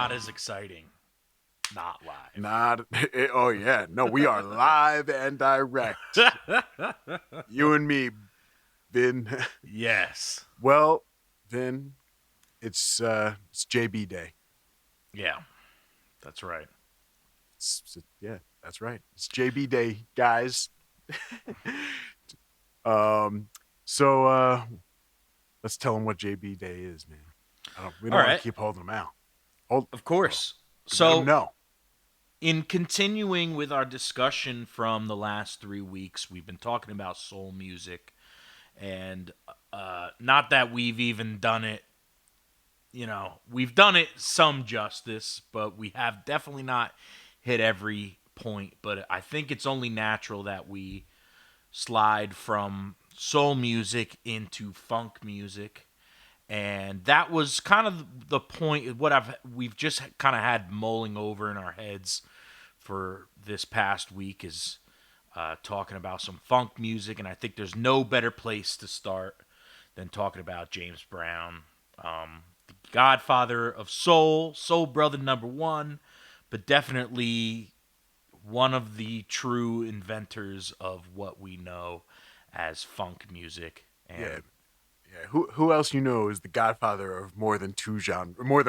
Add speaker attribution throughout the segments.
Speaker 1: not as exciting. Not live.
Speaker 2: Not. Oh yeah. No, we are live and direct. You and me, Vin.
Speaker 1: Yes.
Speaker 2: Well, Vin, it's JB Day.
Speaker 1: Yeah. That's right.
Speaker 2: Yeah, that's right. It's JB Day, guys. um. So let's tell them what JB Day is, man. We
Speaker 1: All
Speaker 2: don't want
Speaker 1: right.
Speaker 2: to keep holding them out. Hold.
Speaker 1: Of
Speaker 2: Well,
Speaker 1: course.
Speaker 2: let them
Speaker 1: So,
Speaker 2: know.
Speaker 1: in continuing with our discussion from the last 3 weeks, we've been talking about soul music, and not that we've even done it. We've done it some justice, but we have definitely not hit every point. But I think it's only natural that we slide from soul music into funk music, and that was kind of the point. We've just kind of had mulling over in our heads for this past week is talking about some funk music, and I think there's no better place to start than talking about James Brown, the godfather of soul, soul brother number one, but definitely one of the true inventors of what we know as funk music.
Speaker 2: Yeah,
Speaker 1: And
Speaker 2: yeah. Who else you know is the godfather of more than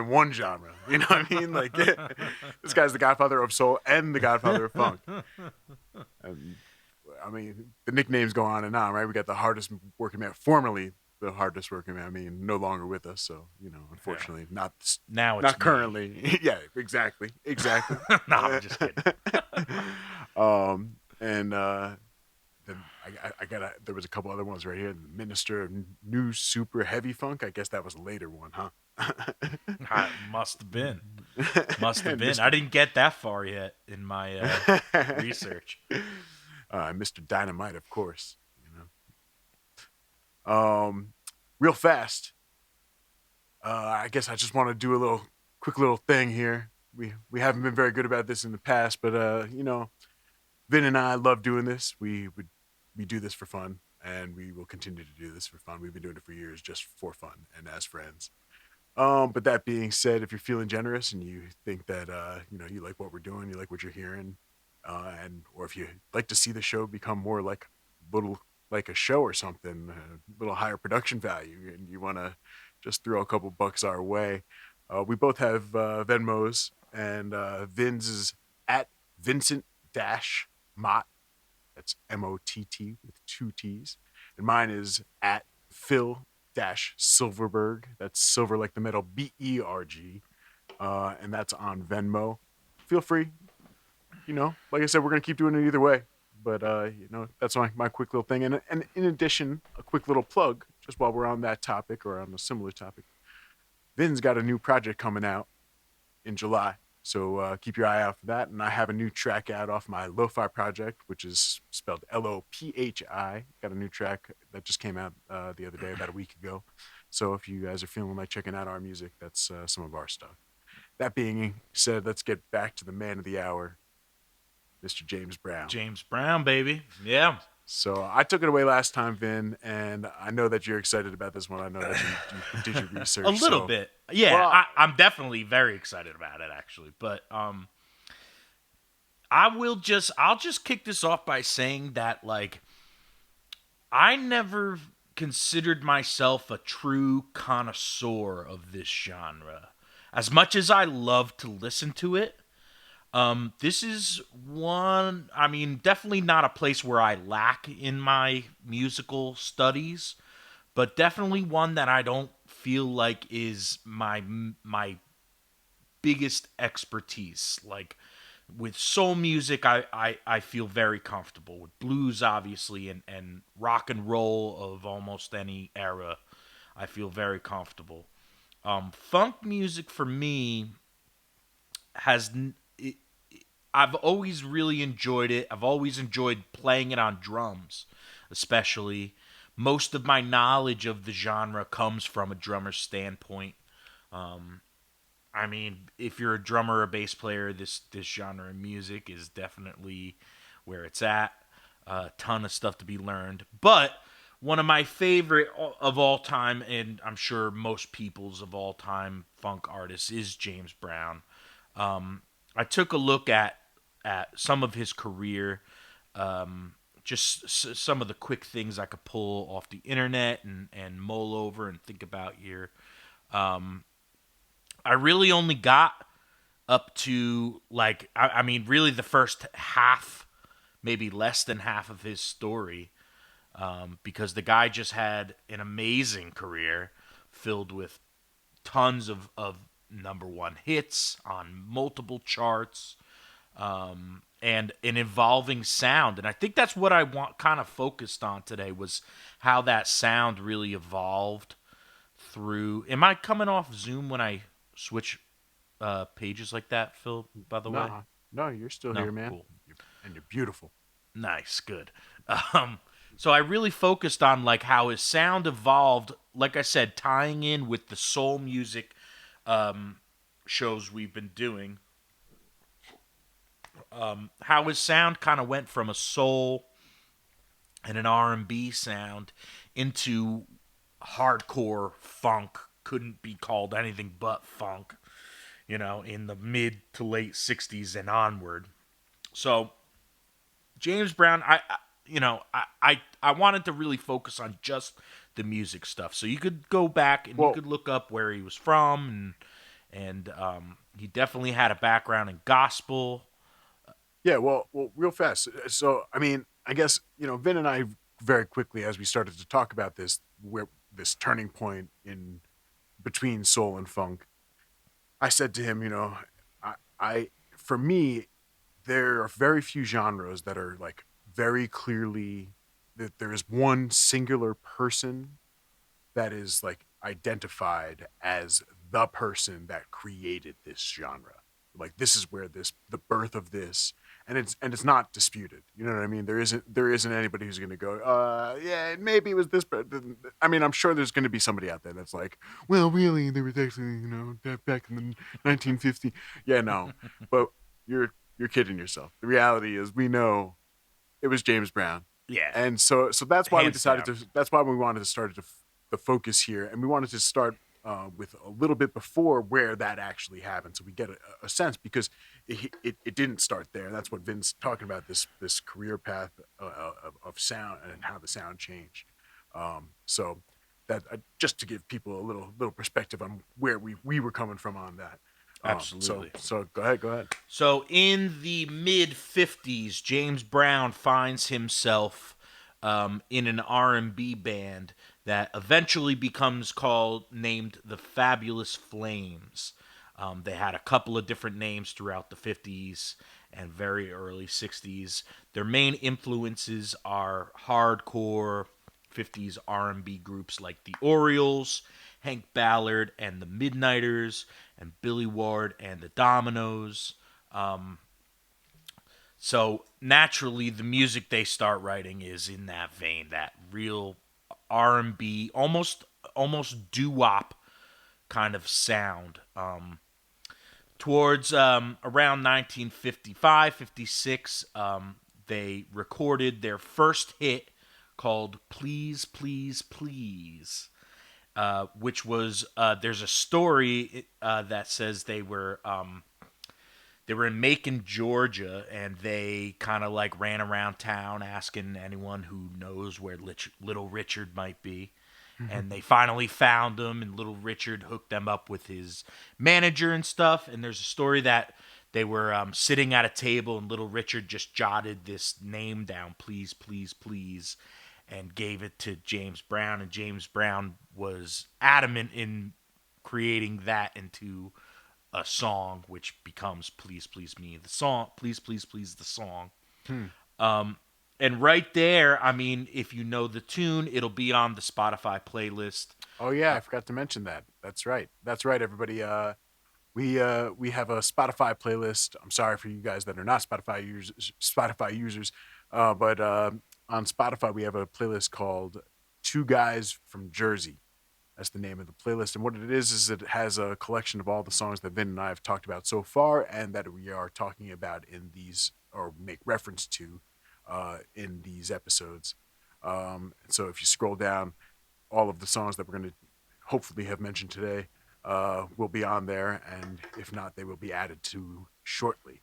Speaker 2: one genre? You know what I mean? Like this guy's the godfather of soul and the godfather of funk. And, I mean, the nicknames go on and on, right? We got the hardest working man, formerly the hardest working man. I mean, no longer with us, so
Speaker 1: yeah,
Speaker 2: unfortunately,
Speaker 1: now it's
Speaker 2: not
Speaker 1: me.
Speaker 2: currently. Yeah, exactly.
Speaker 1: No, I'm just kidding.
Speaker 2: And then I got there was a couple other ones right here. The Minister of New Super Heavy Funk. I guess that was a later one, huh?
Speaker 1: Must have been. Must have
Speaker 2: And
Speaker 1: been. I didn't get that far yet in my research.
Speaker 2: Mr. Dynamite, of course. Um, real fast. I guess I just want to do a quick little thing here. We haven't been very good about this in the past, but Vin and I love doing this. We do this for fun, and we will continue to do this for fun. We've been doing it for years, just for fun and as friends. But that being said, if you're feeling generous and you think that you like what we're doing, you like what you're hearing, and or if you like to see the show become more like little like a show or something, a little higher production value, and you want to just throw a couple bucks our way, we both have Venmos, and Vin's is at Vincent Dash Mott. That's Mott with two T's, and mine is at Phil dash Silverberg. That's silver like the metal, Berg, and that's on Venmo. Feel free. Like I said, we're gonna keep doing it either way. But that's my quick little thing. And in addition, a quick little plug, just while we're on that topic or on a similar topic. Vin's got a new project coming out in July. So keep your eye out for that. And I have a new track out off my Lo-Fi project, which is spelled Lophi. Got a new track that just came out the other day, about a week ago. So if you guys are feeling like checking out our music, that's some of our stuff. That being said, let's get back to the man of the hour, Mr. James Brown.
Speaker 1: James Brown, baby. Yeah.
Speaker 2: So I took it away last time, Vin, and I know that you're excited about this one. I know that you did your research.
Speaker 1: A little
Speaker 2: so,
Speaker 1: bit. Yeah,
Speaker 2: well,
Speaker 1: I'm definitely very excited about it, actually. But I'll just kick this off by saying that, like, I never considered myself a true connoisseur of this genre. As much as I love to listen to it, this is one, I mean, definitely not a place where I lack in my musical studies, but definitely one that I don't feel like is my biggest expertise. Like with soul music, I feel very comfortable. With blues, obviously, and rock and roll of almost any era, I feel very comfortable. Funk music for me has it, I've always really enjoyed it. I've always enjoyed playing it on drums, especially. Most of my knowledge of the genre comes from a drummer's standpoint. Um, I mean, if you're a drummer or a bass player, this genre of music is definitely where it's at. A ton of stuff to be learned. But one of my favorite of all time, and I'm sure most people's of all time funk artists, is James Brown. I took a look at some of his career, just some of the quick things I could pull off the internet and mull over and think about here. I really only got up to like I mean really the first half, maybe less than half of his story, because the guy just had an amazing career filled with tons of number one hits on multiple charts, and an evolving sound. And I think that's what I want kind of focused on today was how that sound really evolved through. Am I coming off Zoom when I switch pages like that, Phil, by the way?
Speaker 2: No, no, you're still
Speaker 1: No?
Speaker 2: here, man.
Speaker 1: Cool.
Speaker 2: And you're beautiful.
Speaker 1: Nice, good. Um, so I really focused on like how his sound evolved, like I said, tying in with the soul music shows we've been doing. How his sound kind of went from a soul and an R&B sound into hardcore funk, couldn't be called anything but funk, in the mid to late 60s and onward. So James Brown, I wanted to really focus on just the music stuff. So you could go back and you
Speaker 2: Well,
Speaker 1: could look up where he was from, and he definitely had a background in gospel.
Speaker 2: yeah, well, real fast. So, I mean, I guess Vin and I very quickly as we started to talk about this, where this turning point in between soul and funk, I said to him, I for me, there are very few genres that are like very clearly that there is one singular person that is like identified as the person that created this genre. Like this is where the birth of this, and it's not disputed. You know what I mean? There isn't anybody who's going to go, yeah, maybe it was this. But I mean, I'm sure there's going to be somebody out there that's like, well, really, there was actually back in the 1950s. Yeah, no, but you're kidding yourself. The reality is, we know it was James Brown,
Speaker 1: Yeah,
Speaker 2: and so that's why we
Speaker 1: hands
Speaker 2: decided
Speaker 1: down.
Speaker 2: to. That's why we wanted to start the focus here, and we wanted to start with a little bit before where that actually happened, so we get a sense because it didn't start there. That's what Vin's talking about, this career path of sound and how the sound changed. So that just to give people a little perspective on where we were coming from on that. So
Speaker 1: Absolutely.
Speaker 2: so go ahead.
Speaker 1: So in the mid 50s, James Brown finds himself in an R&B band that eventually becomes named the Fabulous Flames. They had a couple of different names throughout the 50s and very early 60s. Their main influences are hardcore 50s R&B groups like the Orioles, Hank Ballard and the Midnighters, and Billy Ward and the Dominoes. So naturally, the music they start writing is in that vein, that real R&B, almost doo wop kind of sound. Towards around 1955, 56, they recorded their first hit called "Please, Please, Please." Which was there's a story that says they were in Macon, Georgia, and they kind of like ran around town asking anyone who knows where Little Richard might be. And they finally found him, and Little Richard hooked them up with his manager and stuff. And there's a story that they were sitting at a table, and Little Richard just jotted this name down, please, please, please, and gave it to James Brown. And James Brown was adamant in creating that into a song, which becomes "Please Please Me." The song, "Please Please Please," the song.
Speaker 2: Hmm.
Speaker 1: And right there, I mean, if you know the tune, it'll be on the Spotify playlist.
Speaker 2: Oh yeah, I forgot to mention that. That's right. That's right, everybody. We have a Spotify playlist. I'm sorry for you guys that are not Spotify users, but on Spotify we have a playlist called Two Guys from Jersey. That's the name of the playlist, and what it is it has a collection of all the songs that Vin and I have talked about so far, and that we are talking about in these or make reference to in these episodes. So if you scroll down, all of the songs that we're going to hopefully have mentioned today will be on there, and if not, they will be added to shortly.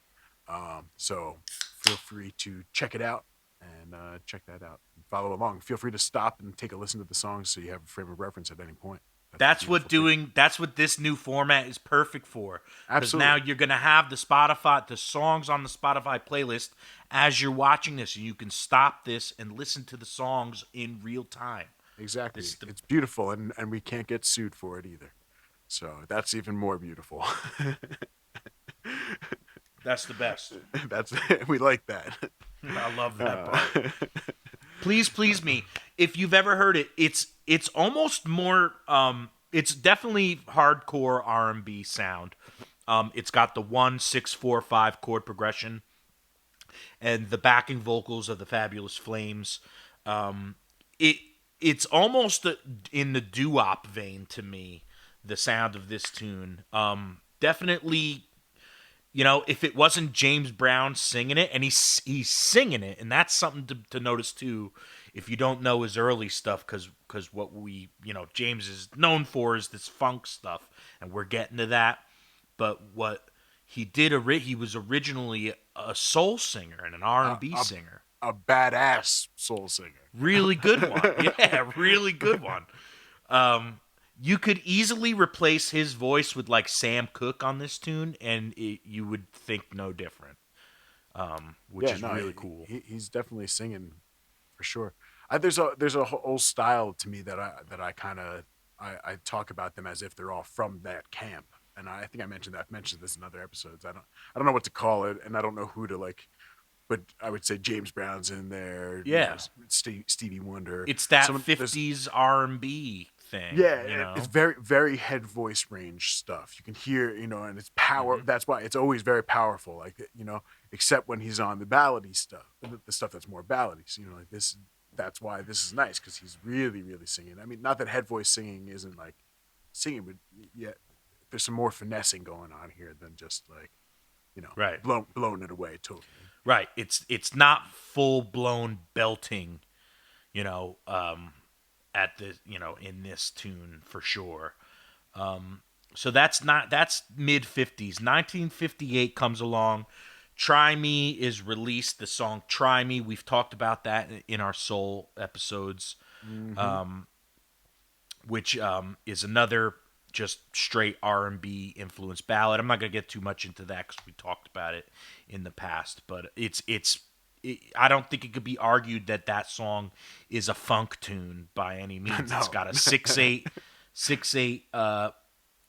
Speaker 2: So feel free to check it out and check that out. And follow along. Feel free to stop and take a listen to the songs so you have a frame of reference at any point. That's the beautiful thing.
Speaker 1: That's what this new format is perfect for. Because now
Speaker 2: Absolutely.
Speaker 1: you're gonna have the songs on the Spotify playlist as you're watching this, and you can stop this and listen to the songs in real time. This
Speaker 2: Exactly.
Speaker 1: is the
Speaker 2: It's beautiful, and we can't get sued for it either. So that's even more beautiful.
Speaker 1: that's the best.
Speaker 2: That's we like that.
Speaker 1: I love that
Speaker 2: Uh,
Speaker 1: part. Please please me. If you've ever heard it, it's almost more it's definitely hardcore R&B sound. It's got the 1-6-4-5 chord progression and the backing vocals of the Fabulous Flames. It it's almost in the doo-wop vein to me. The sound of this tune, definitely. You know, if it wasn't James Brown singing it, and he's singing it, and that's something to notice too. If you don't know his early stuff, because what James is known for is this funk stuff, and we're getting to that. But what he did, he was originally a soul singer and an R
Speaker 2: a,
Speaker 1: and B
Speaker 2: a
Speaker 1: singer.
Speaker 2: a badass soul singer.
Speaker 1: Really good one, yeah, really good one. You could easily replace his voice with like Sam Cooke on this tune, and you would think no different. Which
Speaker 2: Yeah,
Speaker 1: is
Speaker 2: no,
Speaker 1: really cool.
Speaker 2: he's definitely singing for sure. There's a whole style to me that I kind of I talk about them as if they're all from that camp, and I think I've mentioned this in other episodes. I don't know what to call it, and I don't know who to like, but I would say James Brown's in there,
Speaker 1: Yeah,
Speaker 2: Stevie Wonder,
Speaker 1: it's that
Speaker 2: there's
Speaker 1: '50s R&B thing,
Speaker 2: yeah,
Speaker 1: you
Speaker 2: it's
Speaker 1: know.
Speaker 2: very head voice range stuff. You can hear, and it's power.
Speaker 1: Hmm.
Speaker 2: That's why it's always very powerful. Like except when he's on the ballady stuff, the stuff that's more ballady. So, like this. That's why this is nice because he's really singing. I mean, not that head voice singing isn't like singing, but yet there's some more finessing going on here than just like
Speaker 1: Right,
Speaker 2: blowing it away totally.
Speaker 1: right. It's not full blown belting, you know. At the in this tune for sure. So that's mid '50s. 1958 comes along. Try Me is released. The song Try Me, we've talked about that in our Soul episodes,
Speaker 2: Mm-hmm.
Speaker 1: which is another just straight R&B influenced ballad. I'm not going to get too much into that because we talked about it in the past, but I don't think it could be argued that that song is a funk tune by any means. It's
Speaker 2: No.
Speaker 1: got a 6/8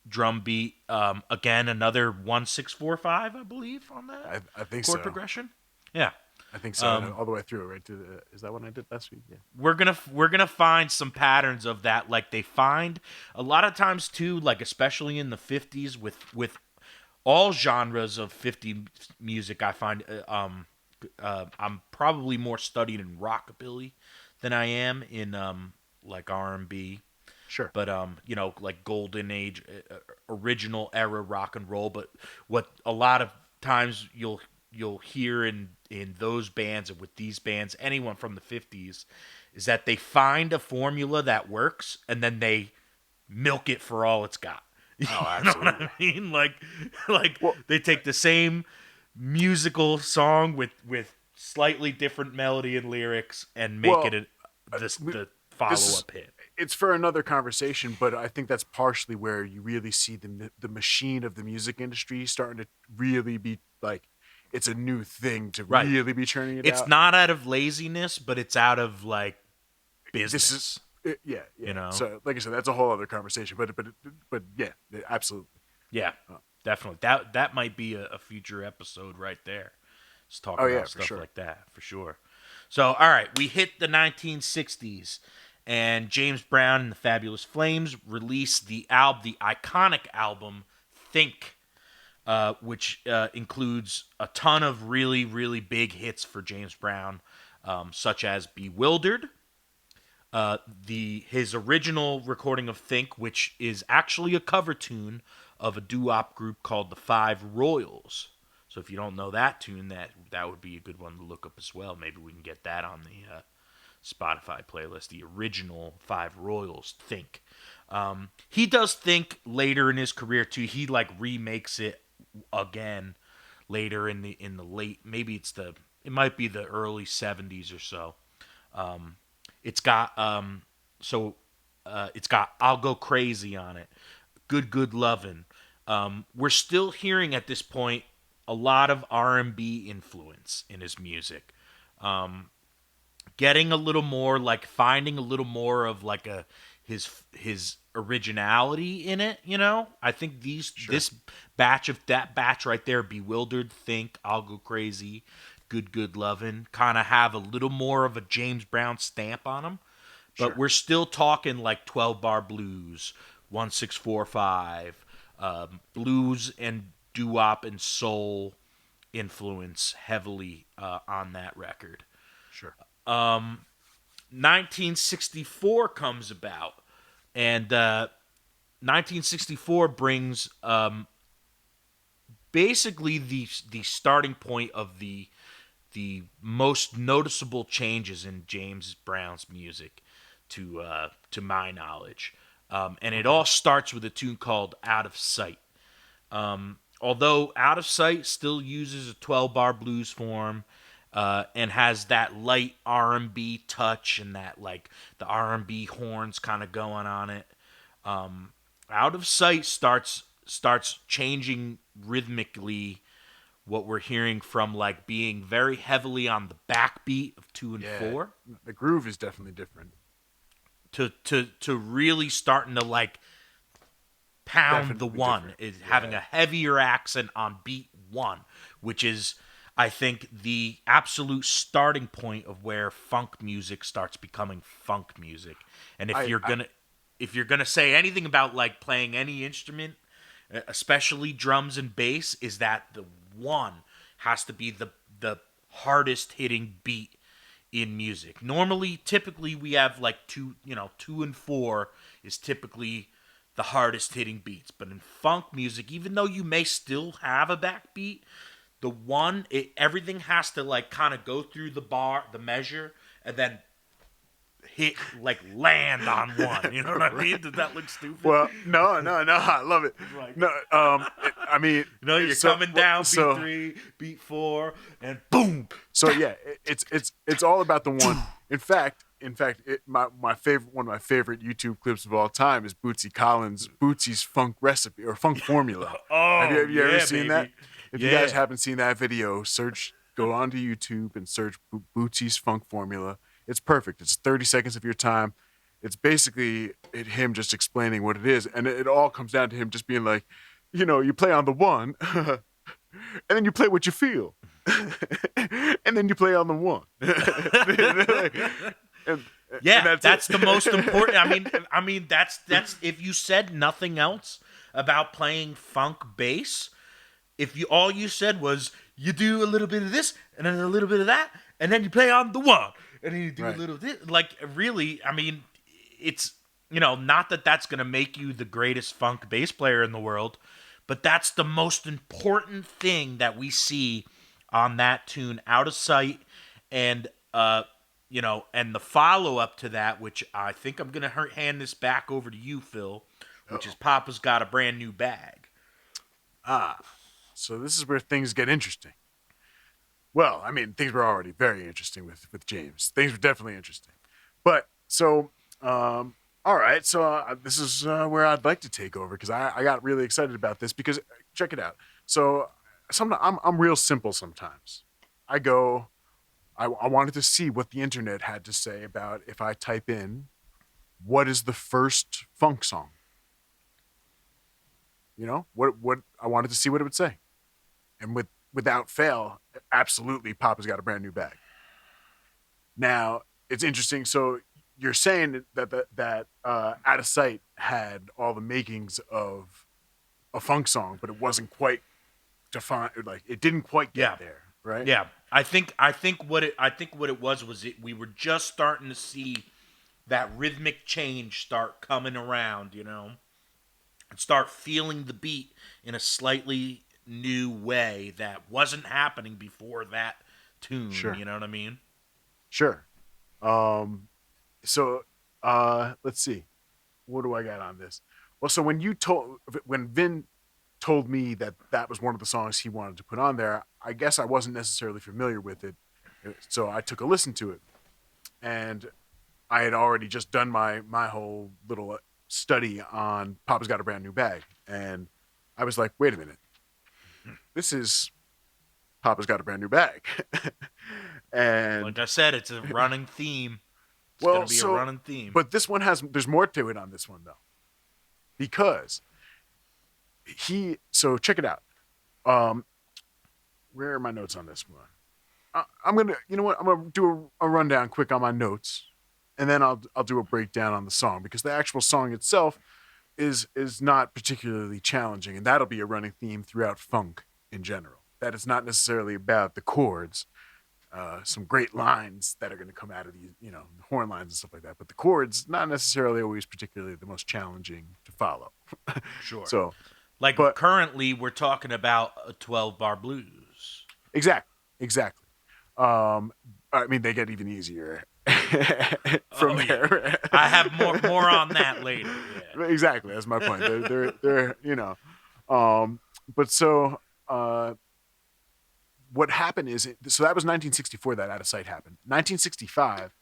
Speaker 1: drum beat. Again, another 1-6-4-5, I believe, on that
Speaker 2: I think
Speaker 1: chord
Speaker 2: so.
Speaker 1: progression. Yeah.
Speaker 2: I think so. All the way through, right? Is that what I did last week? Yeah.
Speaker 1: We're gonna find some patterns of that, like they find a lot of times too, like especially in the '50s with all genres of '50 music. I find I'm probably more studied in rockabilly than I am in like R&B,
Speaker 2: Sure.
Speaker 1: but like golden age, original era rock and roll. But what a lot of times you'll hear in those bands and with these bands, anyone from the '50s, is that they find a formula that works and then they milk it for all it's got. You
Speaker 2: Oh,
Speaker 1: know what
Speaker 2: absolutely.
Speaker 1: I mean? Like
Speaker 2: Well,
Speaker 1: they take the same musical song with slightly different melody and lyrics and make it
Speaker 2: well, we,
Speaker 1: the
Speaker 2: this
Speaker 1: follow
Speaker 2: is
Speaker 1: up hit.
Speaker 2: it's for another conversation, but I think that's partially where you really see the machine of the music industry starting to really be like it's a new thing to
Speaker 1: Right.
Speaker 2: really be churning it
Speaker 1: It's
Speaker 2: out.
Speaker 1: not out of laziness, but it's out of like
Speaker 2: This is
Speaker 1: business.
Speaker 2: yeah,
Speaker 1: You
Speaker 2: yeah.
Speaker 1: know?
Speaker 2: So like I said, that's a whole other conversation. But yeah, absolutely.
Speaker 1: Yeah,
Speaker 2: Uh,
Speaker 1: definitely. That might be a future episode right there. Just
Speaker 2: oh
Speaker 1: talking
Speaker 2: yeah,
Speaker 1: about
Speaker 2: for
Speaker 1: stuff
Speaker 2: sure.
Speaker 1: like that for sure. So, all right, we hit the 1960s, and James Brown and the Fabulous Flames released the iconic album Think, which includes a ton of really big hits for James Brown, such as Bewildered, his original recording of Think, which is actually a cover tune of a doo-wop group called the Five Royals. So if you don't know that tune, that would be a good one to look up as well. Maybe we can get that on the Spotify playlist, the original Five Royals Think. He does Think later in his career too. He like remakes it again later in the late, maybe it might be the early 70s or so. It's got it's got I'll Go Crazy on it. Good Lovin'. We're still hearing at this point a lot of R&B influence in his music. Getting a little more like finding a little more of like a his originality in it, you know? I think
Speaker 2: Sure.
Speaker 1: this batch of that batch right there, Bewildered, Think, I'll Go Crazy, Good Lovin', kind of have a little more of a James Brown stamp on them. But
Speaker 2: Sure.
Speaker 1: we're still talking like 12 bar blues, 1645, blues and doo-wop and soul influence heavily on that record.
Speaker 2: Sure.
Speaker 1: 1964 comes about, and 1964 brings basically the starting point of the most noticeable changes in James Brown's music, to my knowledge, and it
Speaker 2: Okay.
Speaker 1: all starts with a tune called "Out of Sight." Although Out of Sight still uses a 12 bar blues form, and has that light R&B touch and that like the R&B horns kind of going on it. Out of Sight starts changing rhythmically what we're hearing from like being very heavily on the backbeat of 2 and
Speaker 2: Yeah.
Speaker 1: 4
Speaker 2: The groove is definitely different.
Speaker 1: to really starting to like pound the
Speaker 2: Definitely
Speaker 1: one,
Speaker 2: different.
Speaker 1: is having
Speaker 2: Yeah.
Speaker 1: a heavier accent on beat 1, which is I think the absolute starting point of where funk music starts becoming funk music. And
Speaker 2: I
Speaker 1: if you're going to say anything about like playing any instrument, especially drums and bass, is that the 1 has to be the hardest hitting beat in music. Normally, typically we have like 2 and 4 is typically the hardest hitting beats. But in funk music, even though you may still have a backbeat, the 1, everything has to like kind of go through the measure, and then hit like land on 1. You know what I
Speaker 2: right.
Speaker 1: mean? Did that look stupid?
Speaker 2: Well, no, no, no. I love it.
Speaker 1: Like,
Speaker 2: No, I mean,
Speaker 1: you're coming down beat
Speaker 2: so
Speaker 1: 3, beat 4, and boom.
Speaker 2: yeah, it's all about the 1. In fact, my favorite one of my favorite YouTube clips of all time is Bootsy Collins' Bootsy's Funk Recipe or Funk Formula.
Speaker 1: Oh
Speaker 2: Have you ever
Speaker 1: yeah,
Speaker 2: seen that?
Speaker 1: baby.
Speaker 2: If you guys
Speaker 1: Yeah.
Speaker 2: haven't seen that video, go onto YouTube and search Bootsy's Funk Formula. It's perfect. It's 30 seconds of your time. It's basically him just explaining what it is, and it all comes down to him just being like, you play on the 1, and then you play what you feel, and then you play on the 1, and, and
Speaker 1: Yeah,
Speaker 2: that's it.
Speaker 1: that's the most important. I mean that's if you said nothing else about playing funk bass, if you all you said was you do a little bit of this and then a little bit of that and then you play on the 1 and then you do a
Speaker 2: Right.
Speaker 1: little of this, like really, I mean, it's not that that's going to make you the greatest funk bass player in the world, but that's the most important thing that we see on that tune, Out of Sight. And and the follow up to that, which I think I'm going to hand this back over to you, Phil, which is
Speaker 2: Uh-oh.
Speaker 1: Papa's Got a Brand New Bag.
Speaker 2: Ah, so this is where things get interesting. Well, I mean, things were already very interesting with James. Things were definitely interesting, but so all right. So this is where I'd like to take over because I got really excited about this because check it out. So sometimes I'm real simple. Sometimes I go. I wanted to see what the internet had to say about if I type in what is the first funk song. What I wanted to see what it would say, and without fail, absolutely, Papa's Got a Brand New Bag. Now it's interesting. So you're saying that Out of Sight had all the makings of a funk song, but it wasn't quite defined. Like it didn't quite get
Speaker 1: Yeah,
Speaker 2: there, right?
Speaker 1: yeah. I think what it was we were just starting to see that rhythmic change start coming around, and start feeling the beat in a slightly new way that wasn't happening before that tune.
Speaker 2: Sure,
Speaker 1: You know what I mean?
Speaker 2: sure. Um, so let's see. What do I got on this? Well, so when Vin told me that that was one of the songs he wanted to put on there, I guess I wasn't necessarily familiar with it, so I took a listen to it, and I had already just done my whole little study on Papa's Got a Brand New Bag, and I was like, wait a minute, this is Papa's Got a Brand New Bag,
Speaker 1: Like
Speaker 2: and
Speaker 1: I said, it's a running theme. It's gonna
Speaker 2: well,
Speaker 1: be a running theme.
Speaker 2: but this one there's more to it on this one though, because so check it out. Um, where are my notes on this one? I'm gonna, you know what? I'm gonna do a rundown quick on my notes, and then I'll do a breakdown on the song because the actual song itself is not particularly challenging, and that'll be a running theme throughout funk in general. That it's not necessarily about the chords. Some great lines that are going to come out of these, horn lines and stuff like that. But the chords, not necessarily always particularly the most challenging to follow.
Speaker 1: Sure.
Speaker 2: So,
Speaker 1: Like
Speaker 2: but
Speaker 1: currently, we're talking about a 12-bar blues.
Speaker 2: exactly. Um, I mean, they get even easier from
Speaker 1: Oh yeah,
Speaker 2: there.
Speaker 1: I have more on that later. Yeah.
Speaker 2: Exactly, that's my point. They're but so uh, what happened is so that was 1964 that Out of Sight happened. 1965,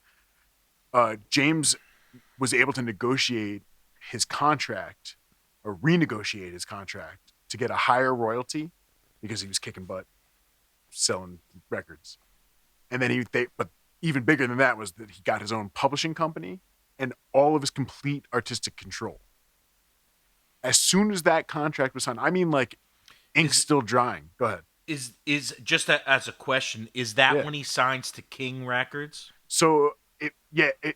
Speaker 2: James was able to negotiate his contract or renegotiate his contract to get a higher royalty because he was kicking butt selling records. And then but even bigger than that was that he got his own publishing company and all of his complete artistic control. As soon as that contract was signed, I mean, like ink's
Speaker 1: Is
Speaker 2: still drying. Go ahead.
Speaker 1: is just as a question? Is that
Speaker 2: Yeah.
Speaker 1: when he signs to King Records?
Speaker 2: So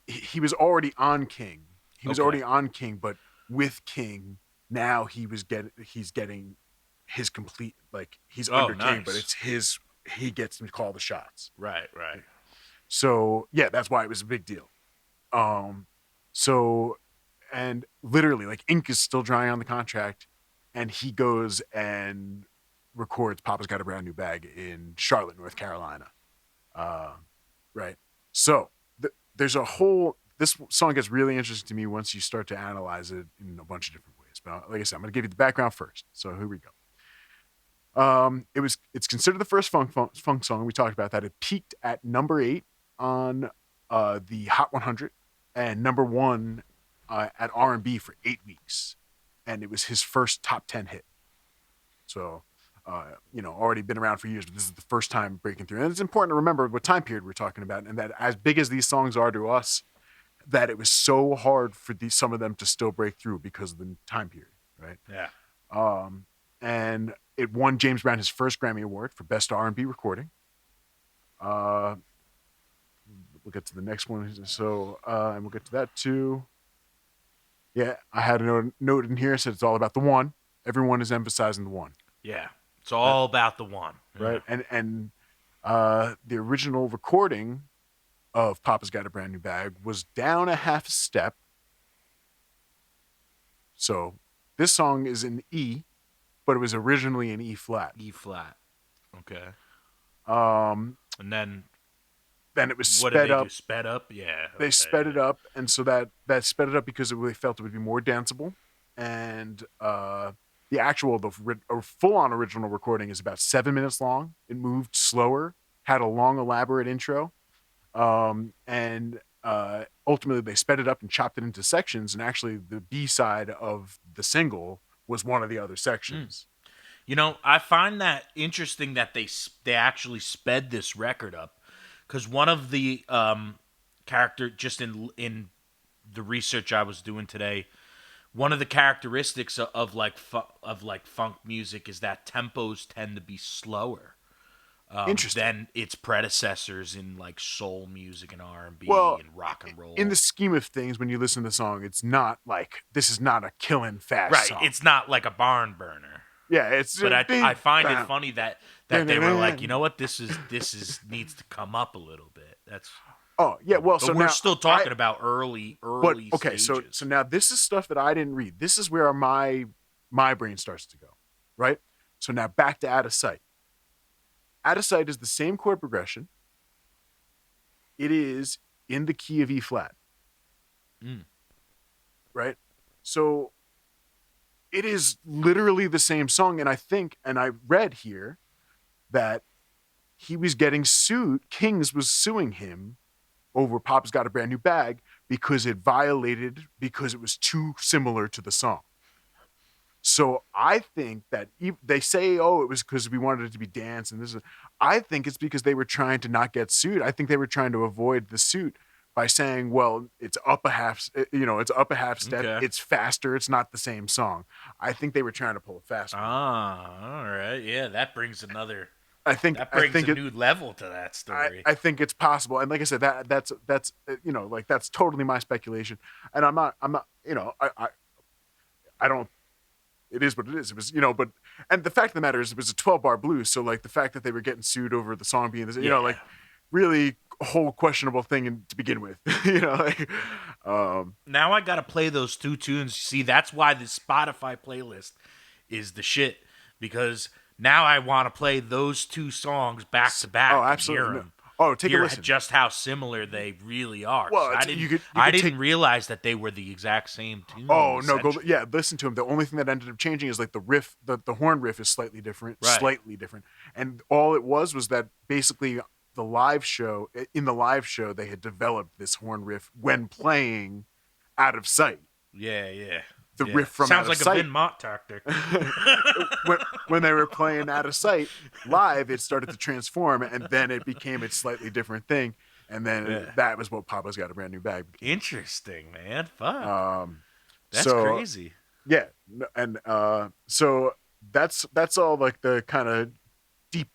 Speaker 2: he was already on King. He was
Speaker 1: Okay.
Speaker 2: already on King, but with King now he's getting his complete, like he's
Speaker 1: Oh,
Speaker 2: under King, but
Speaker 1: nice.
Speaker 2: it's his. He gets to call the shots.
Speaker 1: Right, right.
Speaker 2: So yeah, that's why it was a big deal. Um, so and literally, like ink is still drying on the contract, and he goes and records "Papa's Got a Brand New Bag" in Charlotte, North Carolina. Uh, right. So there's a whole. This song gets really interesting to me once you start to analyze it in a bunch of different ways. But like I said, I'm going to give you the background first. So here we go. It's considered the first funk song. We talked about that. It peaked at number 8 on the Hot 100 and number 1 at R&B for 8 weeks, and it was his first top 10 hit. So, already been around for years, but this is the first time breaking through. And it's important to remember what time period we're talking about, and that as big as these songs are to us, that it was so hard for some of them to still break through because of the time period, right?
Speaker 1: Yeah.
Speaker 2: And it won James Brown his first Grammy Award for Best R&B Recording. Uh, we'll get to the next one. So, and we'll get to that too. Yeah, I had a note in here said it's all about the one. Everyone is emphasizing the one.
Speaker 1: Yeah. It's
Speaker 2: Right.
Speaker 1: all about the one. Yeah.
Speaker 2: Right. And the original recording of Papa's Got a Brand New Bag was down a half step. So this song is in E, but it was originally in E flat.
Speaker 1: E flat. Okay.
Speaker 2: Um,
Speaker 1: And then
Speaker 2: then it was
Speaker 1: what did
Speaker 2: sped
Speaker 1: they
Speaker 2: up.
Speaker 1: do? Sped up? Yeah.
Speaker 2: They
Speaker 1: Okay,
Speaker 2: sped it
Speaker 1: yeah.
Speaker 2: up, and so that sped it up because they felt it would be more danceable. And the full on original recording is about 7 minutes long. It moved slower, had a long elaborate intro, and ultimately they sped it up and chopped it into sections. And actually, the B side of the single was one of the other sections.
Speaker 1: You know, I find that interesting that they actually sped this record up because one of the character just in the research I was doing today, one of the characteristics of like funk music is that tempos tend to be slower
Speaker 2: Interesting.
Speaker 1: than its predecessors in like soul music and R&B
Speaker 2: Well,
Speaker 1: and rock and
Speaker 2: in the
Speaker 1: roll.
Speaker 2: scheme of things, when you listen to the song, it's not like this is not a killing fast
Speaker 1: Right,
Speaker 2: song.
Speaker 1: it's not like a barn burner.
Speaker 2: Yeah, it's
Speaker 1: But I
Speaker 2: bing,
Speaker 1: find it
Speaker 2: bam,
Speaker 1: funny that they were like, you
Speaker 2: dun-dun-dun.
Speaker 1: know what, this is needs to come up a little bit. That's
Speaker 2: Oh yeah, well,
Speaker 1: but
Speaker 2: so
Speaker 1: we're
Speaker 2: now
Speaker 1: still
Speaker 2: I
Speaker 1: talking about
Speaker 2: but
Speaker 1: early
Speaker 2: okay, so
Speaker 1: stages.
Speaker 2: now this is stuff that I didn't read. This is where my brain starts to go, right? So now back to Out of Sight. Out of Sight is the same chord progression. It is in the key of E flat,
Speaker 1: Mm.
Speaker 2: right? So it is literally the same song. And I think, and I read here that he was getting sued. Kings was suing him over Papa's Got a Brand New Bag because because it was too similar to the song. So I think that they say, oh, it was because we wanted it to be dance and this is. I think it's because they were trying to not get sued. I think they were trying to avoid the suit by saying, well, it's up a half, it's up a half step.
Speaker 1: Okay.
Speaker 2: It's faster. It's not the same song. I think they were trying to pull a fast one.
Speaker 1: Ah, all right. Yeah, that brings another.
Speaker 2: I think
Speaker 1: That
Speaker 2: I
Speaker 1: brings
Speaker 2: think
Speaker 1: a
Speaker 2: it,
Speaker 1: new level to that story.
Speaker 2: I think it's possible. And like I said, that's like that's totally my speculation. And I'm not I don't. It is what it is. It was, but and the fact of the matter is, it was a 12-bar blues. So like the fact that they were getting sued over the song being this,
Speaker 1: Yeah.
Speaker 2: really a whole questionable thing to begin with.
Speaker 1: Now I gotta play those two tunes. See, that's why the Spotify playlist is the shit, because now I want to play those two songs back to
Speaker 2: Oh,
Speaker 1: back and hear
Speaker 2: absolutely. No.
Speaker 1: them.
Speaker 2: Oh, take a
Speaker 1: Hear
Speaker 2: listen.
Speaker 1: just how similar they really are. 'Cause
Speaker 2: Well,
Speaker 1: I
Speaker 2: you
Speaker 1: didn't,
Speaker 2: could
Speaker 1: I
Speaker 2: take.
Speaker 1: didn't realize that they were the exact same tune.
Speaker 2: Oh no, go
Speaker 1: essentially.
Speaker 2: yeah, listen to him. The only thing that ended up changing is like the riff, the horn riff is
Speaker 1: Right.
Speaker 2: slightly different, and all it was that basically in the live show they had developed this horn riff when playing Out of Sight,
Speaker 1: Yeah, yeah,
Speaker 2: the
Speaker 1: yeah.
Speaker 2: riff from Out
Speaker 1: Sounds
Speaker 2: of
Speaker 1: like a
Speaker 2: Sight.
Speaker 1: Vin Mott tactic.
Speaker 2: when they were playing Out of Sight live, it started to transform, and then it became a slightly different thing, and then
Speaker 1: Yeah.
Speaker 2: that was what Papa's Got a Brand New Bag became.
Speaker 1: Interesting, man. Fuck.
Speaker 2: Um,
Speaker 1: That's
Speaker 2: so
Speaker 1: crazy.
Speaker 2: yeah, and so that's all like the kind of deep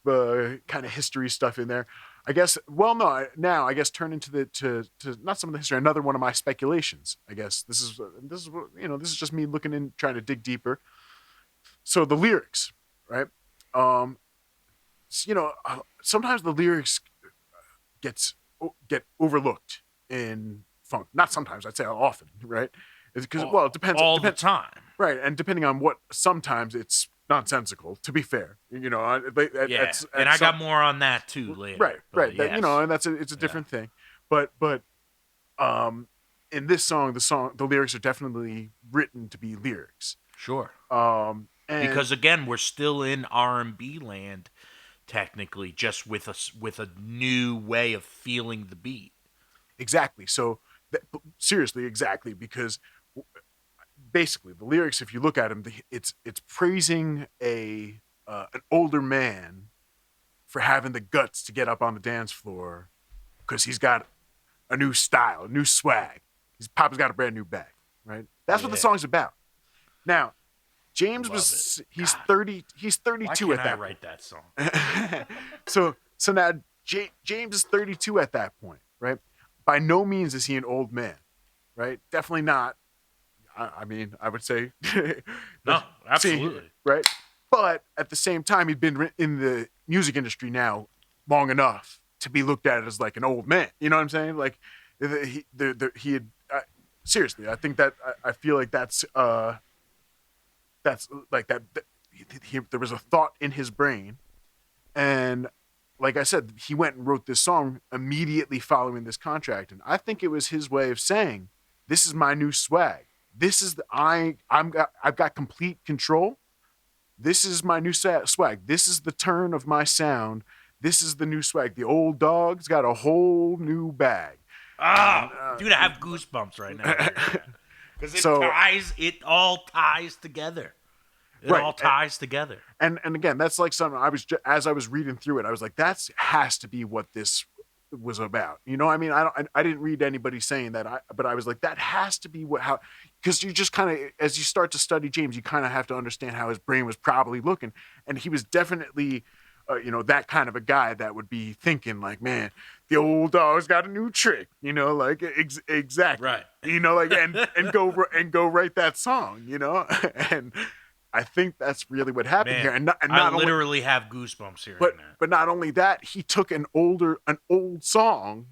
Speaker 2: kind of history stuff in there. I guess. Well, no. Now I guess turn into the to not some of the history. Another one of my speculations. I guess this is this is just me looking in, trying to dig deeper. So the lyrics, right? Um, sometimes the lyrics get overlooked in funk. Not sometimes. I'd say often, right? Because it depends.
Speaker 1: All the time.
Speaker 2: Right, and depending on what, sometimes it's nonsensical. To be fair,
Speaker 1: Yeah, and I got more on that too later.
Speaker 2: right.
Speaker 1: But
Speaker 2: That
Speaker 1: yes,
Speaker 2: and it's a different thing. But um, in this song, the lyrics are definitely written to be lyrics.
Speaker 1: sure.
Speaker 2: And
Speaker 1: Because again, we're still in R&B land, technically, just with a new way of feeling the beat.
Speaker 2: exactly. So seriously, exactly, because basically the lyrics, if you look at them, it's praising an older man for having the guts to get up on the dance floor because he's got a new style, a new swag. Papa's got a brand new bag, right? That's what the
Speaker 1: Yeah,
Speaker 2: song's about. Now, James
Speaker 1: love it.
Speaker 2: he's
Speaker 1: God,
Speaker 2: 30 he's
Speaker 1: why
Speaker 2: 32
Speaker 1: can't
Speaker 2: at
Speaker 1: I
Speaker 2: that
Speaker 1: write that song?
Speaker 2: point. So now James is 32 at that point, right? By no means is he an old man, right? Definitely not. I mean, I would say,
Speaker 1: No,
Speaker 2: see,
Speaker 1: absolutely.
Speaker 2: right? But at the same time, he'd been in the music industry now long enough to be looked at as like an old man. You know what I'm saying? Like he had seriously. I think that I feel like that's like that there was a thought in his brain, and like I said, he went and wrote this song immediately following this contract, and I think it was his way of saying, "This is my new swag. This is I've got complete control. This is my new swag. This is the turn of my sound. This is the new swag. The old dog's got a whole new bag." And,
Speaker 1: Ah, dude, I have goosebumps right now hearing that. Because
Speaker 2: so
Speaker 1: it all ties together. It
Speaker 2: right,
Speaker 1: all ties together.
Speaker 2: and again, that's like something as I was reading through it, I was like, that's has to be what this was about. You know, I mean, I didn't read anybody saying that, but I was like, that has to be how, because you just kind of, as you start to study James, you kind of have to understand how his brain was probably looking, and he was definitely, that kind of a guy that would be thinking like, man, the old dog's got a new trick, like exactly,
Speaker 1: Right.
Speaker 2: like and go write that song, and I think that's really what happened here,
Speaker 1: Man,
Speaker 2: and
Speaker 1: I
Speaker 2: not only,
Speaker 1: literally have goosebumps hearing
Speaker 2: but
Speaker 1: that.
Speaker 2: but not only that, he took an old song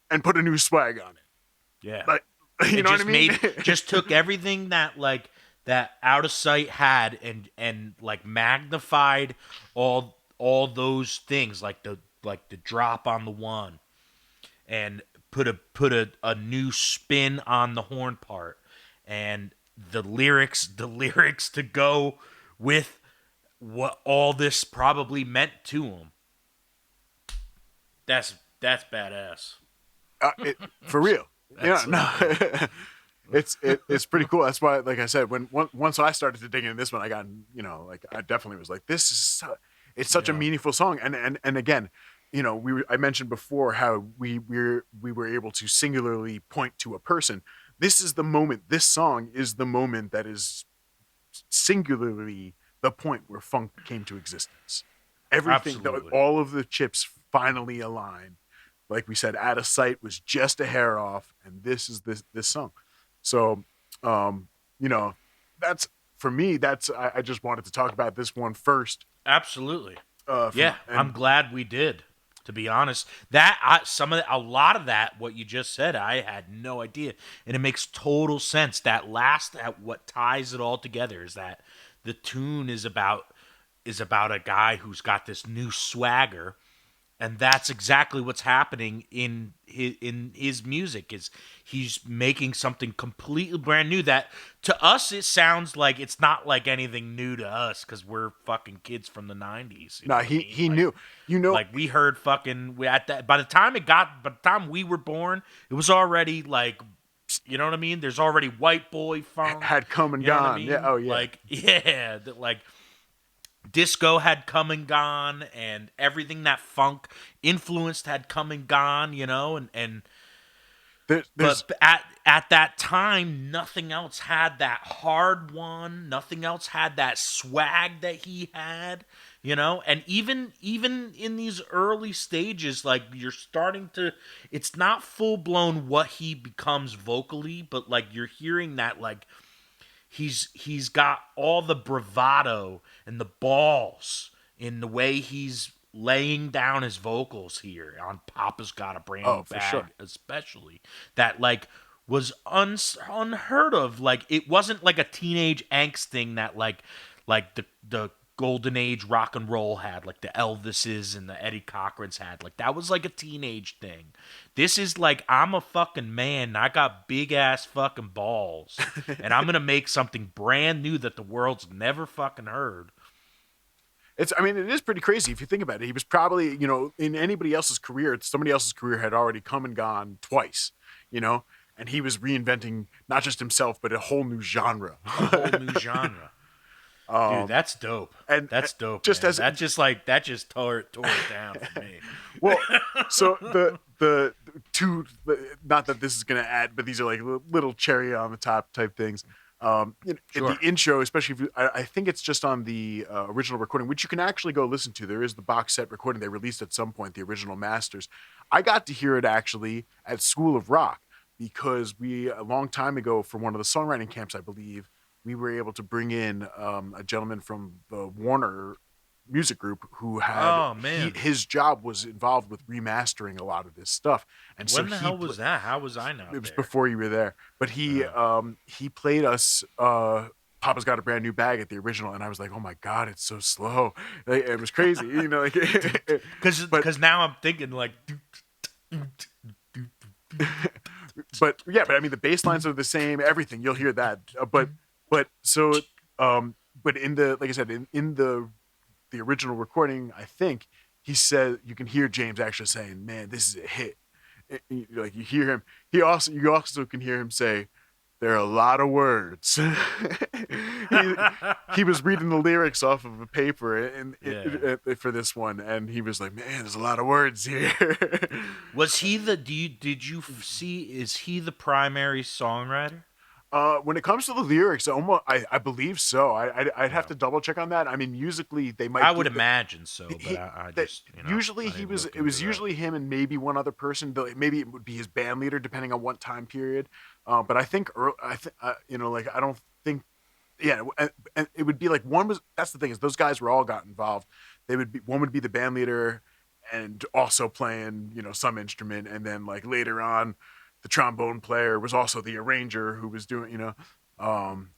Speaker 2: and put a new swag on it.
Speaker 1: Yeah.
Speaker 2: Like, you
Speaker 1: It
Speaker 2: know what I
Speaker 1: just
Speaker 2: mean?
Speaker 1: just took everything that that Out of Sight had and like magnified all those things, like the drop on the one, and put a new spin on the horn part, and the lyrics to go with what all this probably meant to him. That's badass.
Speaker 2: For real.
Speaker 1: That's
Speaker 2: No,
Speaker 1: cool.
Speaker 2: it's pretty cool. That's why, like I said, once I started to dig into this one, I got, like I definitely was like, this is it's such a
Speaker 1: Yeah.
Speaker 2: meaningful song. And again, I mentioned before how we were able to singularly point to a person. This is the moment. This song is the moment that is singularly the point where funk came to existence. Everything,
Speaker 1: Absolutely.
Speaker 2: all of the chips finally aligned. Like we said, Out of Sight was just a hair off, and this is this song. So, um, you know, that's for me. I just wanted to talk about this one first.
Speaker 1: Absolutely.
Speaker 2: From
Speaker 1: Yeah, I'm glad we did. To be honest, a lot of that, what you just said, I had no idea, and it makes total sense. What ties it all together is that the tune is about a guy who's got this new swagger, and that's exactly what's happening in his music. Is he's making something completely brand new that to us it sounds like it's not like anything new to us because we're fucking kids from the 90s, you know
Speaker 2: no,
Speaker 1: what I mean?
Speaker 2: he
Speaker 1: like
Speaker 2: knew, you know,
Speaker 1: like we heard fucking we at that by the time we were born, it was already like, you know what I mean? There's already white boy funk,
Speaker 2: had come and
Speaker 1: you know what I
Speaker 2: gone. Yeah,
Speaker 1: mean?
Speaker 2: oh yeah.
Speaker 1: Like yeah, like disco had come and gone, and everything that funk influenced had come and gone, and
Speaker 2: There's
Speaker 1: but at that time, nothing else had that hard one. Nothing else had that swag that he had, And even in these early stages, like you're starting to, it's not full blown what he becomes vocally, but like you're hearing that like he's got all the bravado and the balls in the way he's laying down his vocals here on Papa's Got a Brand New
Speaker 2: oh for
Speaker 1: Bag,
Speaker 2: sure.
Speaker 1: especially that like was unheard of. Like it wasn't like a teenage angst thing that like the golden age rock and roll had, like the Elvises and the Eddie Cochran's had. Like that was like a teenage thing. This is like, I'm a fucking man and I got big ass fucking balls, and I'm gonna make something brand new that the world's never fucking heard.
Speaker 2: I mean, it is pretty crazy if you think about it. He was probably, in anybody else's career, somebody else's career had already come and gone twice, and he was reinventing not just himself, but a whole new genre.
Speaker 1: A whole new genre. Dude,
Speaker 2: um,
Speaker 1: that's dope.
Speaker 2: and
Speaker 1: That's dope,
Speaker 2: just
Speaker 1: man.
Speaker 2: as
Speaker 1: That just tore it down for me.
Speaker 2: well, so the two, not that this is going to add, but these are like little cherry on the top type things. In the
Speaker 1: Sure.
Speaker 2: intro, especially if I think it's just on the original recording, which you can actually go listen to. There is the box set recording they released at some point, the original masters. I got to hear it actually at School of Rock because a long time ago, for one of the songwriting camps, I believe, we were able to bring in a gentleman from the Warner music group who had
Speaker 1: Oh man.
Speaker 2: his job was involved with remastering a lot of this stuff, and so
Speaker 1: When the hell was that? How was I
Speaker 2: it
Speaker 1: not
Speaker 2: was
Speaker 1: there?
Speaker 2: before you were there, but
Speaker 1: Yeah.
Speaker 2: he played us Papa's Got a Brand New Bag at the original, and I was like, oh my god, it's so slow. Like, it was crazy, like
Speaker 1: Cause,
Speaker 2: but
Speaker 1: cause now I'm thinking like,
Speaker 2: but I mean the bass lines are the same, everything you'll hear that, but so but in the, like I said, in the original recording, I think he said you can hear James actually saying, "Man, this is a hit." Like you hear him. You also can hear him say, "There are a lot of words." he, he was reading the lyrics off of a paper
Speaker 1: yeah.
Speaker 2: for this one, and he was like, "Man, there's a lot of words here."
Speaker 1: Was he the? Did you see? Is he the primary songwriter?
Speaker 2: When it comes to the lyrics, almost I believe so. I'd have
Speaker 1: Yeah.
Speaker 2: to double check on that. I mean, musically, they
Speaker 1: I
Speaker 2: might
Speaker 1: would
Speaker 2: do the,
Speaker 1: imagine so, but
Speaker 2: he
Speaker 1: I
Speaker 2: that
Speaker 1: just,
Speaker 2: usually
Speaker 1: I
Speaker 2: he
Speaker 1: didn't
Speaker 2: was
Speaker 1: look
Speaker 2: it
Speaker 1: into
Speaker 2: was
Speaker 1: that.
Speaker 2: usually him and maybe one other person. Maybe it would be his band leader, depending on what time period. But I think like I don't think, yeah, and it would be like one was, that's the thing, is those guys were all got involved. They would be, one would be the band leader and also playing some instrument, and then like later on the trombone player was also the arranger who was doing.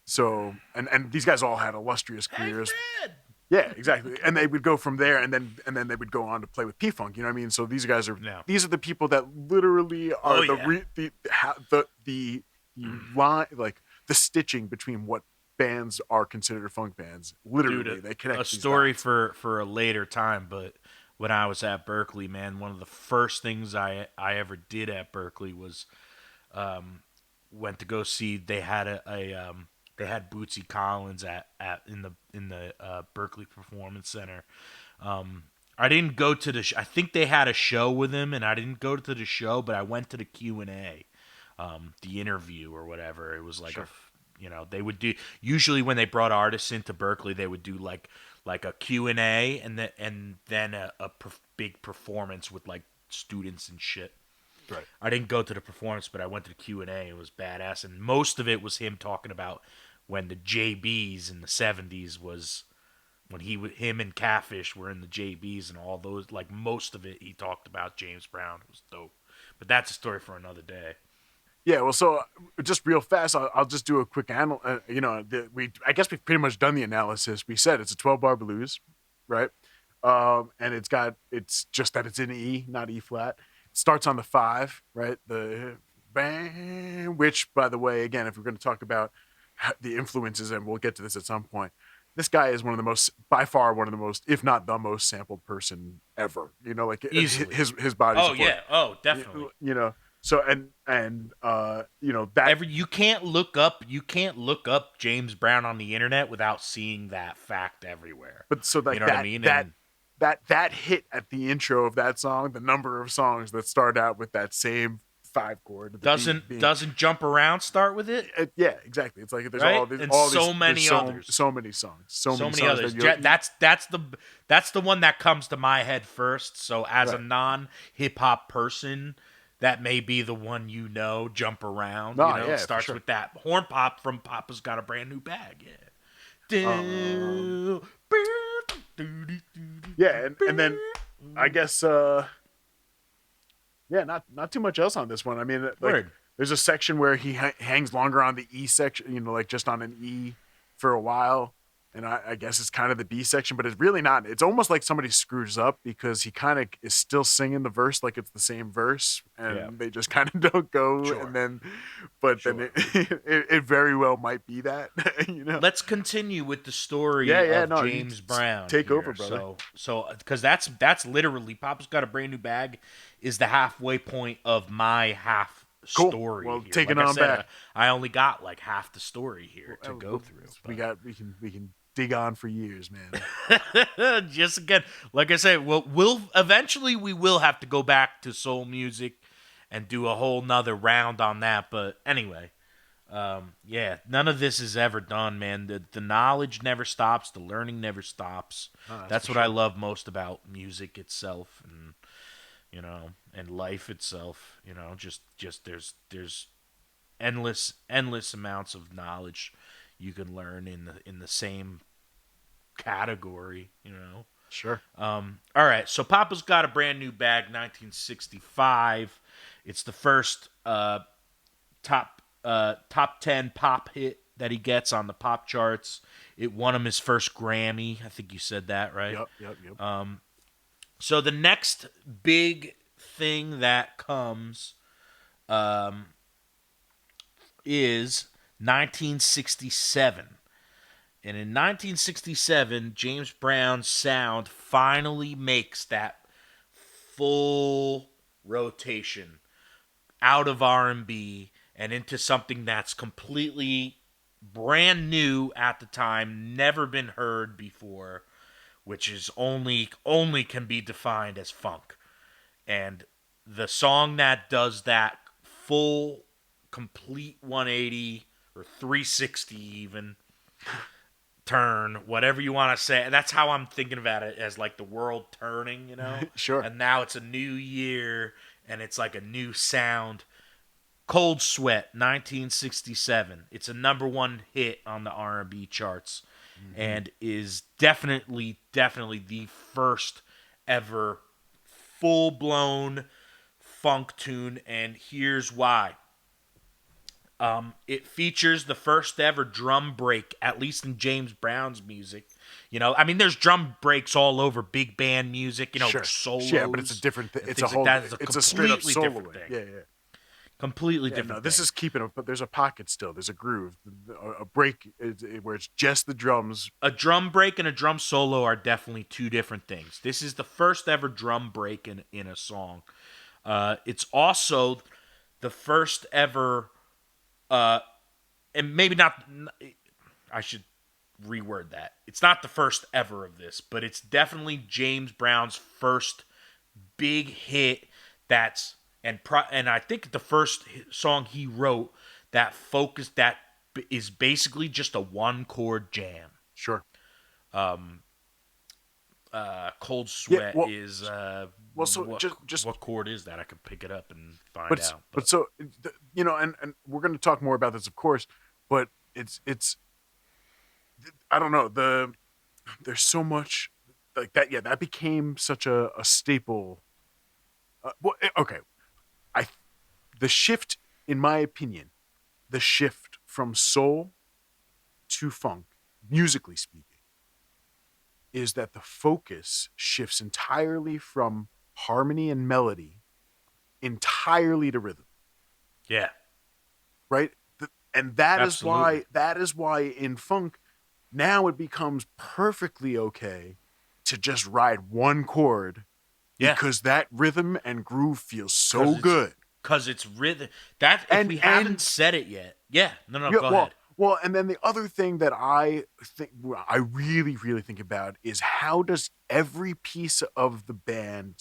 Speaker 2: So and these guys all had illustrious
Speaker 1: Hey
Speaker 2: careers.
Speaker 1: Fred.
Speaker 2: Yeah, exactly. And they would go from there, and then they would go on to play with P Funk. You know what I mean? So these guys are
Speaker 1: No.
Speaker 2: these are the people that literally
Speaker 1: Oh
Speaker 2: are
Speaker 1: yeah.
Speaker 2: the line, like the stitching between what bands are considered funk bands.
Speaker 1: Dude,
Speaker 2: Literally, they
Speaker 1: a
Speaker 2: connect these
Speaker 1: story
Speaker 2: dots.
Speaker 1: for a later time, but when I was at Berkeley, man, one of the first things I ever did at Berkeley was went to go see. They had they had Bootsy Collins at in the Berkeley Performance Center. I didn't go to the. I think they had a show with him, and I didn't go to the show, but I went to the Q&A, the interview or whatever. It was like
Speaker 2: Sure.
Speaker 1: they would do usually when they brought artists into Berkeley, they would do like a Q&A and then big performance with like students and shit.
Speaker 2: Right.
Speaker 1: I didn't go to the performance, but I went to the Q&A. It was badass, and most of it was him talking about when the JBs in the '70s was when him and Catfish were in the JBs and all those. Like most of it, he talked about James Brown. It was dope, but that's a story for another day.
Speaker 2: Yeah, well, so just real fast, I'll just do a quick I guess we've pretty much done the analysis. We said it's a 12-bar blues, right? And it's just that it's in E, not E flat. It starts on the 5, right? The bang, which, by the way, again, if we're going to talk about the influences, and we'll get to this at some point, this guy is by far one of the most, if not the most sampled person ever. Like
Speaker 1: Easily.
Speaker 2: his body's
Speaker 1: Oh
Speaker 2: of work.
Speaker 1: yeah. Oh, definitely.
Speaker 2: So that.
Speaker 1: You can't look up James Brown on the internet without seeing that fact everywhere.
Speaker 2: But so
Speaker 1: You
Speaker 2: like
Speaker 1: know what I mean?
Speaker 2: that
Speaker 1: And
Speaker 2: that hit at the intro of that song, the number of songs that start out with that same 5 chord, the beat being,
Speaker 1: doesn't Jump Around start with it?
Speaker 2: yeah, exactly. It's like there's
Speaker 1: Right? And
Speaker 2: all these
Speaker 1: so
Speaker 2: there's
Speaker 1: many others.
Speaker 2: so many songs,
Speaker 1: So many
Speaker 2: songs
Speaker 1: others.
Speaker 2: that you
Speaker 1: That's the one that comes to my head first. So as a
Speaker 2: right.
Speaker 1: non hip hop person, that may be the one Jump Around.
Speaker 2: No,
Speaker 1: It
Speaker 2: yeah, for
Speaker 1: starts
Speaker 2: sure.
Speaker 1: with that horn pop from Papa's Got a Brand New Bag.
Speaker 2: Um,
Speaker 1: Yeah.
Speaker 2: yeah, and then I guess yeah, not too much else on this one. I mean, like
Speaker 1: Word.
Speaker 2: there's a section where he hangs longer on the E section, like just on an E for a while. And I guess it's kind of the B section, but it's really not. It's almost like somebody screws up because he kind of is still singing the verse like it's the same verse,
Speaker 1: Yeah.
Speaker 2: and they just kind of don't go.
Speaker 1: Sure.
Speaker 2: And then, but
Speaker 1: Sure.
Speaker 2: then it very well might be that,
Speaker 1: Let's continue with the story
Speaker 2: Yeah,
Speaker 1: of
Speaker 2: no,
Speaker 1: James Brown.
Speaker 2: take
Speaker 1: here.
Speaker 2: over, brother.
Speaker 1: So because that's literally Papa's Got a Brand New Bag is the halfway point of my half
Speaker 2: Cool.
Speaker 1: story.
Speaker 2: Well,
Speaker 1: here.
Speaker 2: take it
Speaker 1: Like I
Speaker 2: on
Speaker 1: said,
Speaker 2: back.
Speaker 1: I only got like half the story here to go through.
Speaker 2: We can dig on for years, man.
Speaker 1: Just again, like I said, we'll eventually we will have to go back to soul music and do a whole nother round on that. But anyway, yeah, none of this is ever done, man. The knowledge never stops. The learning never stops.
Speaker 2: Oh,
Speaker 1: That's
Speaker 2: for
Speaker 1: what I
Speaker 2: sure.
Speaker 1: love most about music itself, and and life itself. Just there's endless amounts of knowledge you can learn in the same category.
Speaker 2: Sure.
Speaker 1: All right, so Papa's Got a Brand New Bag, 1965. It's the first top 10 pop hit that he gets on the pop charts. It won him his first Grammy. I think you said that, right?
Speaker 2: Yep.
Speaker 1: So the next big thing that comes is 1967. And in 1967, James Brown's sound finally makes that full rotation out of R&B and into something that's completely brand new at the time, never been heard before, which is only can be defined as funk. And the song that does that full complete 180 or 360 even turn, whatever you want to say. That's how I'm thinking about it, as like the world turning.
Speaker 2: Sure.
Speaker 1: And now it's a new year and it's like a new sound. Cold Sweat, 1967. It's a number one hit on the R&B charts, and is definitely the first ever full-blown funk tune, and here's why. It features the first ever drum break, at least in James Brown's music, I mean, there's drum breaks all over big band music,
Speaker 2: Sure. Yeah, but it's a
Speaker 1: solos
Speaker 2: different.
Speaker 1: and
Speaker 2: It's a
Speaker 1: things like
Speaker 2: whole.
Speaker 1: that. It's a
Speaker 2: It's a straight up
Speaker 1: completely different
Speaker 2: soloing.
Speaker 1: thing.
Speaker 2: Yeah, yeah.
Speaker 1: Completely
Speaker 2: Yeah, no,
Speaker 1: different
Speaker 2: this
Speaker 1: thing.
Speaker 2: is keeping it, but there's a pocket still. There's a groove, a break where it's just the drums.
Speaker 1: A drum break and a drum solo are definitely two different things. This is the first ever drum break in a song. It's also the first ever, and maybe not. I should reword that. It's not the first ever of this, but it's definitely James Brown's first big hit. And I think the first song he wrote that is basically just a one chord jam.
Speaker 2: Sure.
Speaker 1: Cold
Speaker 2: Yeah.
Speaker 1: Sweat
Speaker 2: Well.
Speaker 1: is
Speaker 2: Well. So just
Speaker 1: what chord is that? I could pick it up and find
Speaker 2: but
Speaker 1: out.
Speaker 2: but
Speaker 1: But
Speaker 2: so and we're going to talk more about this, of course. But it's I don't know there's so much like that. Yeah, that became such a staple. Okay, I the shift, in my opinion, the shift from soul to funk, musically speaking, is that the focus shifts entirely from harmony and melody entirely to rhythm,
Speaker 1: yeah,
Speaker 2: right? And that is
Speaker 1: absolutely.
Speaker 2: why in funk now it becomes perfectly okay to just ride one chord
Speaker 1: Yeah,
Speaker 2: because that rhythm and groove feels so
Speaker 1: cuz it's
Speaker 2: good.
Speaker 1: cuz it's rhythm. That if
Speaker 2: And
Speaker 1: we haven't
Speaker 2: and
Speaker 1: said it yet. Yeah. No,
Speaker 2: yeah,
Speaker 1: go ahead.
Speaker 2: and then the other thing that I really think about is how does every piece of the band,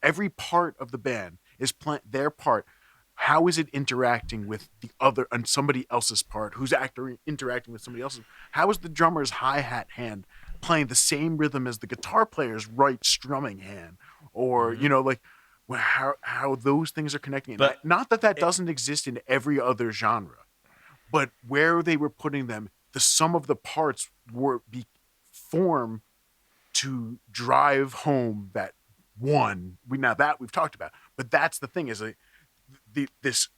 Speaker 2: every part of the band is playing their part. How is it interacting with the other and somebody else's part? Who's interacting with somebody else's? How is the drummer's hi hat hand playing the same rhythm as the guitar player's right strumming hand? Or
Speaker 1: Hmm.
Speaker 2: like how those things are connecting. And
Speaker 1: But
Speaker 2: not that that
Speaker 1: it,
Speaker 2: doesn't exist in every other genre, but where they were putting them, the sum of the parts were be form to drive home that one. Now that we've talked about, but that's the thing is like this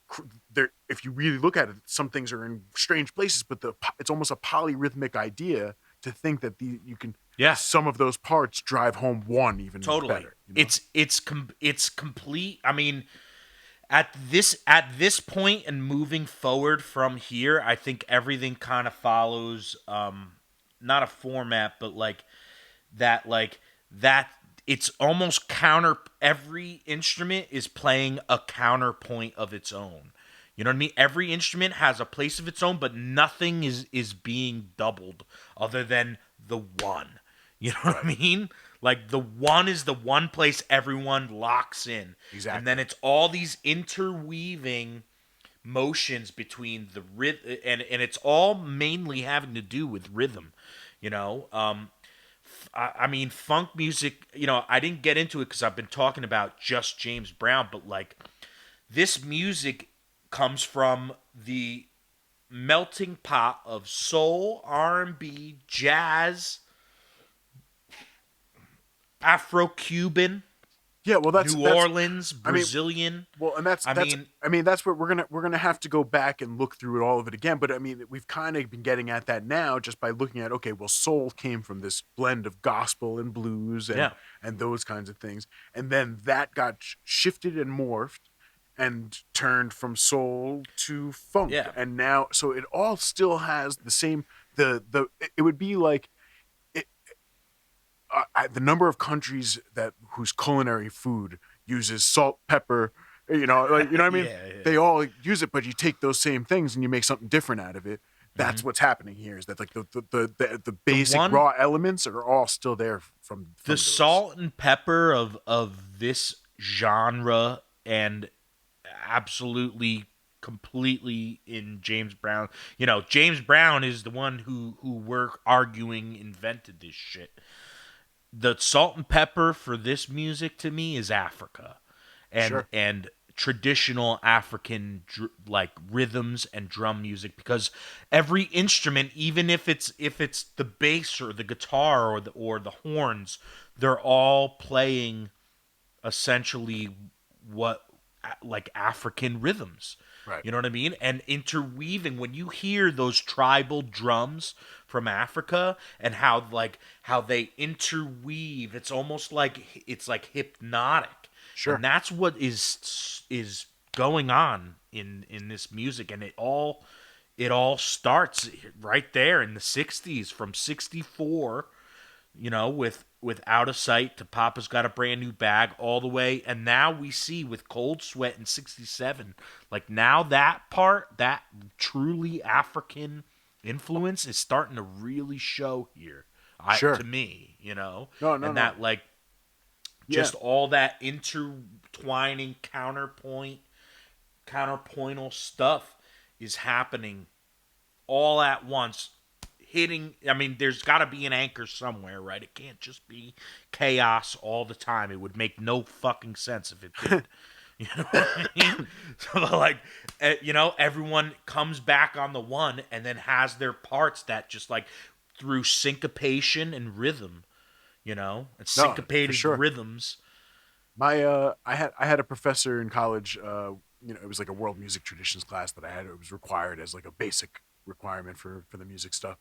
Speaker 2: there. If you really look at it, some things are in strange places, but it's almost a polyrhythmic idea to think that you can
Speaker 1: yeah,
Speaker 2: some of those parts drive home one even
Speaker 1: totally.
Speaker 2: better.
Speaker 1: It's complete. I mean, at this point and moving forward from here, I think everything kind of follows not a format, but like that it's almost counter every instrument is playing a counterpoint of its own. You know what I mean? Every instrument has a place of its own, but nothing is being doubled other than the one. You know what I
Speaker 2: Right.
Speaker 1: mean? Like the one is the one place everyone locks in. And
Speaker 2: Exactly.
Speaker 1: then it's all these interweaving motions between the rhythm and it's all mainly having to do with rhythm, you know. I mean, funk music, I didn't get into it because I've been talking about just James Brown, but like this music comes from the melting pot of soul, R&B, jazz, Afro-Cuban,
Speaker 2: Yeah. Well,
Speaker 1: New
Speaker 2: that's.
Speaker 1: Orleans,
Speaker 2: I mean,
Speaker 1: Brazilian.
Speaker 2: well, and that's
Speaker 1: I
Speaker 2: that's
Speaker 1: mean,
Speaker 2: I mean that's what we're gonna have to go back and look through all of it again. But I mean, we've kind of been getting at that now just by looking at, okay, well, soul came from this blend of gospel and blues
Speaker 1: yeah.
Speaker 2: and those kinds of things, and then that got shifted and morphed and turned from soul to funk,
Speaker 1: Yeah.
Speaker 2: and now so it all still has the same the it would be like it, the number of countries that whose culinary food uses salt, pepper, what I mean.
Speaker 1: Yeah, yeah.
Speaker 2: They all use it, but you take those same things and you make something different out of it. That's
Speaker 1: Hmm.
Speaker 2: what's happening here. Is that like the
Speaker 1: The
Speaker 2: basic
Speaker 1: one
Speaker 2: raw elements are all still there
Speaker 1: the
Speaker 2: from those.
Speaker 1: salt and pepper of this genre and absolutely completely in James Brown. James Brown is the one who we're arguing invented this shit. The salt and pepper for this music to me is Africa. and
Speaker 2: Sure.
Speaker 1: and traditional African like rhythms and drum music because every instrument, even if it's the bass or the guitar or the horns, they're all playing essentially what like African rhythms.
Speaker 2: Right.
Speaker 1: You know what I mean? And interweaving, when you hear those tribal drums from Africa and how they interweave, it's almost like it's like hypnotic. And
Speaker 2: Sure.
Speaker 1: that's what is going on in this music, and it all starts right there in the 60s, from 64, with Out of Sight to Papa's Got a Brand New Bag, all the way. And now we see with Cold Sweat in 67, like now that part, that truly African influence is starting to really show here. To
Speaker 2: Sure.
Speaker 1: me,
Speaker 2: No, no,
Speaker 1: and
Speaker 2: no.
Speaker 1: that, like,
Speaker 2: Yeah.
Speaker 1: just all that intertwining counterpointal stuff is happening all at once, hitting. I mean, there's got to be an anchor somewhere, right? It can't just be chaos all the time. It would make no fucking sense if it did. You know what I mean? So, like, everyone comes back on the one and then has their parts that just, like, through syncopation and rhythm, and
Speaker 2: No, for
Speaker 1: syncopated
Speaker 2: sure.
Speaker 1: rhythms.
Speaker 2: My I had a professor in college. It was like a world music traditions class that I had. It was required as like a basic requirement for the music stuff.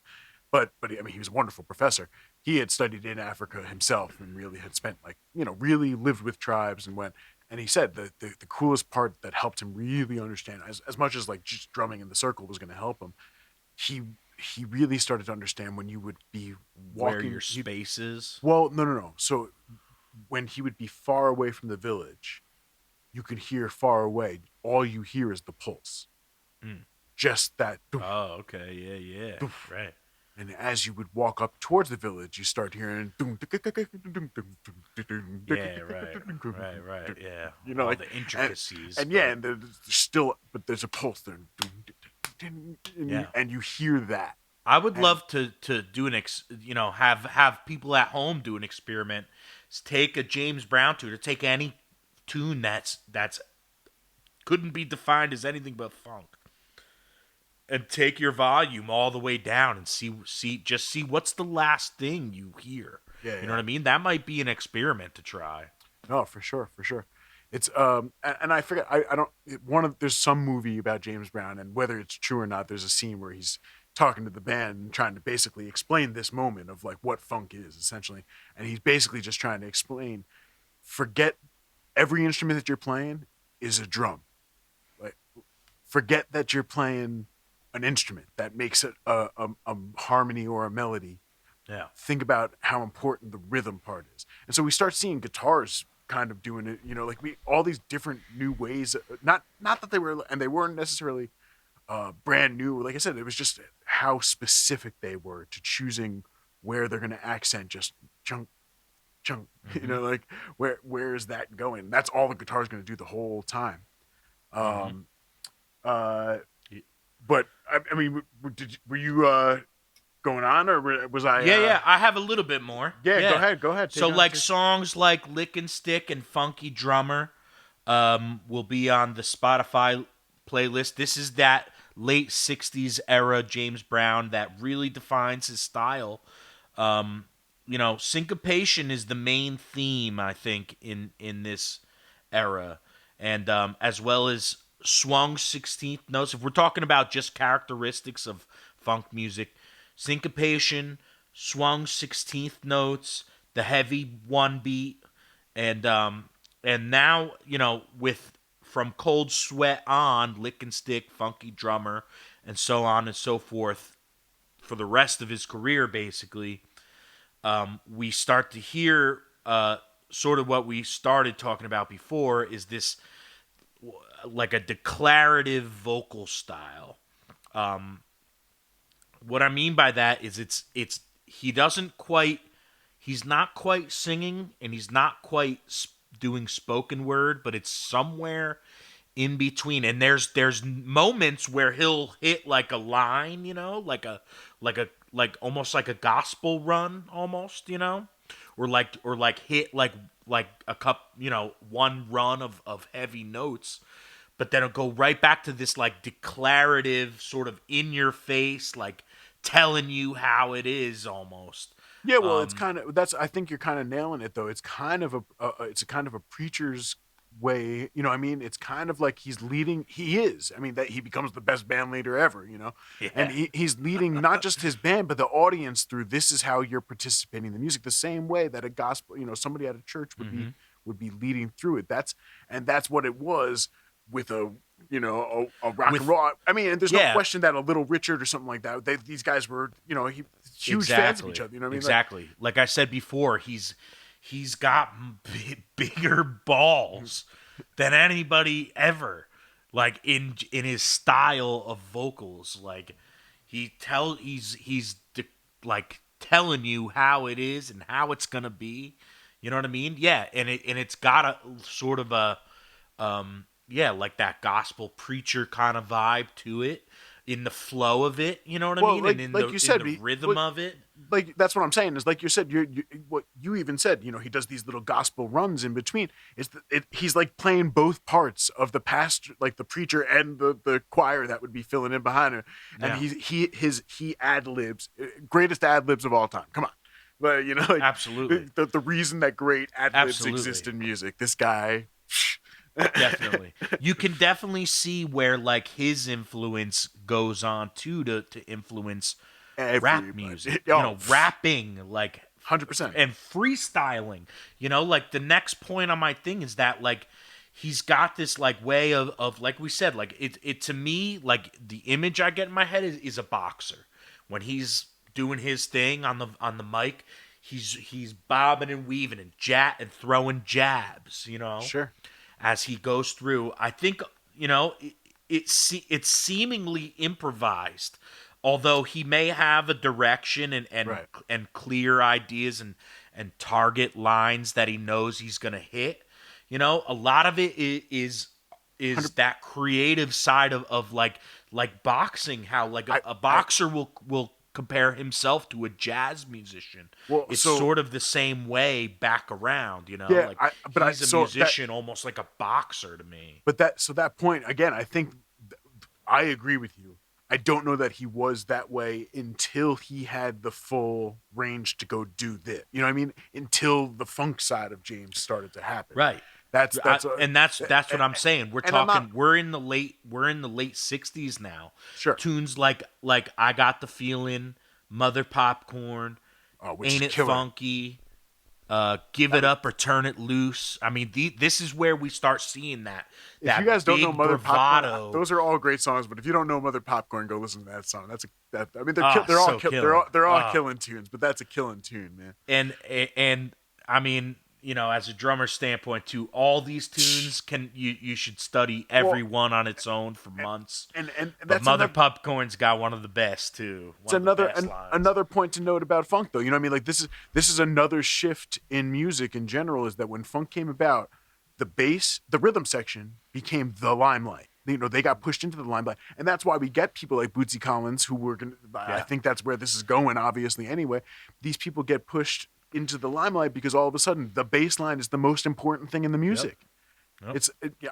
Speaker 2: But I mean, he was a wonderful professor. He had studied in Africa himself and really had spent, like, really lived with tribes and went. And he said the coolest part that helped him really understand, as much as like just drumming in the circle was going to help him, he he really started to understand when you would be
Speaker 1: Where your
Speaker 2: walking.
Speaker 1: space is.
Speaker 2: Well, no, no, no. So when he would be far away from the village, you could hear far away. All you hear is the pulse,
Speaker 1: Mm.
Speaker 2: just that. Doof,
Speaker 1: Oh, okay. Yeah, yeah.
Speaker 2: doof.
Speaker 1: Right.
Speaker 2: And as you would walk up towards the village, you start hearing.
Speaker 1: Yeah, right. Right, right. Yeah. All
Speaker 2: Like,
Speaker 1: the
Speaker 2: and,
Speaker 1: intricacies,
Speaker 2: and yeah,
Speaker 1: but
Speaker 2: and there's still, but there's a pulse there,
Speaker 1: yeah.
Speaker 2: and you hear that,
Speaker 1: I would
Speaker 2: and
Speaker 1: love to do have people at home do an experiment. Take a James Brown tune, or take any tune that's couldn't be defined as anything but funk, and take your volume all the way down and see what's the last thing you hear.
Speaker 2: yeah,
Speaker 1: You know
Speaker 2: yeah.
Speaker 1: what I mean? That might be an experiment to try.
Speaker 2: No, for sure, for sure. It's and I forget. I don't. One of there's some movie about James Brown, and whether it's true or not, there's a scene where he's talking to the band and trying to basically explain this moment of like what funk is essentially, and he's basically just trying to explain. Forget every instrument that you're playing is a drum. Like, forget that you're playing an instrument that makes it a harmony or a melody.
Speaker 1: Yeah.
Speaker 2: Think about how important the rhythm part is. And so we start seeing guitars kind of doing it, like we all these different new ways. Not that they were, and they weren't necessarily brand new. Like I said, it was just how specific they were to choosing where they're going to accent just chunk chunk.
Speaker 1: Mm-hmm.
Speaker 2: Like where is that going? That's all the guitar's going to do the whole time.
Speaker 1: Mm-hmm.
Speaker 2: Um, uh, but I mean, were you going on, or was I?
Speaker 1: Yeah, yeah. I have a little bit more.
Speaker 2: Yeah, go
Speaker 1: Yeah.
Speaker 2: ahead, go ahead.
Speaker 1: So,
Speaker 2: Take on.
Speaker 1: like, songs like "Lick and Stick" and "Funky Drummer" will be on the Spotify playlist. This is that late '60s era James Brown that really defines his style. Syncopation is the main theme, I think, in this era, and as well as swung 16th notes. If we're talking about just characteristics of funk music, syncopation, swung 16th notes, the heavy one beat, and now, with from Cold Sweat on, Lick and Stick, Funky Drummer, and so on and so forth, for the rest of his career, basically, we start to hear sort of what we started talking about before, is this like a declarative vocal style. What I mean by that is it's he doesn't quite he's not quite singing, and he's not quite doing spoken word, but it's somewhere in between. And there's moments where he'll hit like a line, like almost like a gospel run, almost, or like hit like a cup, one run of heavy notes, but then it'll go right back to this like declarative, sort of in your face, like telling you how it is, almost.
Speaker 2: Yeah, well, it's
Speaker 1: um
Speaker 2: kind of that's. I think you're kind of nailing it, though. It's kind of it's a kind of a preacher's way. You know, I mean, it's kind of like he's leading. He is. I mean, that he becomes the best band leader ever. You know, and
Speaker 1: Yeah.
Speaker 2: he's leading not just his band but the audience through. This is how you're participating in the music, the same way that a gospel, you know, somebody at a church
Speaker 1: Mm-hmm.
Speaker 2: would be leading through it. That's what it was with a, you know, a rock and
Speaker 1: With
Speaker 2: roll. I mean, and there's no
Speaker 1: yeah,
Speaker 2: question that a Little Richard or something like that. These guys were, you know, huge fans of each
Speaker 1: exactly.
Speaker 2: other. You know what I mean? Like,
Speaker 1: Exactly. Like I said before, he's got bigger balls than anybody ever. Like in his style of vocals, like like telling you how it is and how it's gonna be. You know what I mean? Yeah, and it's got a sort of a yeah, like that gospel preacher kind of vibe to it in the flow of it, you know what I
Speaker 2: well,
Speaker 1: mean? And in
Speaker 2: like you
Speaker 1: the
Speaker 2: said,
Speaker 1: rhythm of it.
Speaker 2: like that's what I'm saying is like you said, what you even said, you know, he does these little gospel runs in between. He's like playing both parts of the pastor, like the preacher and the choir that would be filling in behind him, and
Speaker 1: Yeah.
Speaker 2: he ad libs, greatest ad libs of all time. Come on, but you know, like
Speaker 1: Absolutely.
Speaker 2: the reason that great ad libs exist
Speaker 1: Absolutely.
Speaker 2: in music, this guy.
Speaker 1: Definitely. You can definitely see where like his influence goes on too to influence rap
Speaker 2: Everybody,
Speaker 1: music. You
Speaker 2: oh,
Speaker 1: know, rapping like
Speaker 2: 100%.
Speaker 1: and freestyling. You know, like the next point on my thing is that like he's got this like way of like we said, like it to me, like the image I get in my head is a boxer. When he's doing his thing on the mic, he's bobbing and weaving and throwing jabs, you know,
Speaker 2: Sure.
Speaker 1: as he goes through. I think, you know, it's seemingly improvised, although he may have a direction
Speaker 2: Right.
Speaker 1: and clear ideas and target lines that he knows he's gonna hit. You know, a lot of it is
Speaker 2: 100.
Speaker 1: that creative side of like boxing, how like a
Speaker 2: I
Speaker 1: boxer will compare himself to a jazz musician.
Speaker 2: well,
Speaker 1: It's
Speaker 2: so
Speaker 1: sort of the same way back around, you know?
Speaker 2: yeah,
Speaker 1: Like
Speaker 2: but I
Speaker 1: he's a
Speaker 2: so that
Speaker 1: musician almost like a boxer to me.
Speaker 2: but that point again, I think I agree with you. I don't know that he was that way until he had the full range to go do this. You know what I mean? Until the funk side of James started to happen.
Speaker 1: Right.
Speaker 2: That's
Speaker 1: And that's what I'm saying.
Speaker 2: and I'm not
Speaker 1: We're in the late 60s now.
Speaker 2: sure.
Speaker 1: Tunes like I Got the Feeling, Mother Popcorn,
Speaker 2: Which is
Speaker 1: Ain't It
Speaker 2: killer.
Speaker 1: Funky, Give
Speaker 2: I
Speaker 1: It
Speaker 2: mean,
Speaker 1: Up or Turn It Loose. I mean, this is where we start seeing
Speaker 2: if you
Speaker 1: that
Speaker 2: guys don't know
Speaker 1: big
Speaker 2: Mother Popcorn,
Speaker 1: bravado.
Speaker 2: those are all great songs. But if you don't know Mother Popcorn, go listen to that song. I mean,
Speaker 1: Ah, so killing.
Speaker 2: they're all
Speaker 1: Ah,
Speaker 2: killing tunes. But that's a killing tune, man.
Speaker 1: and I mean, you know, as a drummer standpoint too, all these tunes you should study every
Speaker 2: Well,
Speaker 1: one on its own for months.
Speaker 2: and
Speaker 1: But
Speaker 2: that's
Speaker 1: Mother
Speaker 2: another.
Speaker 1: Popcorn's got one of the best too.
Speaker 2: It's
Speaker 1: One of the best lines.
Speaker 2: another point to note about funk, though. You know what I mean? Like this is another shift in music in general. Is that when funk came about, the bass, the rhythm section became the limelight. You know, they got pushed into the limelight, and that's why we get people like Bootsy Collins, who were going. I
Speaker 1: Yeah.
Speaker 2: think that's where this is going. Obviously, anyway, these people get pushed into the limelight because all of a sudden the bass line is the most important thing in the
Speaker 1: Yep.
Speaker 2: music.
Speaker 1: Yep.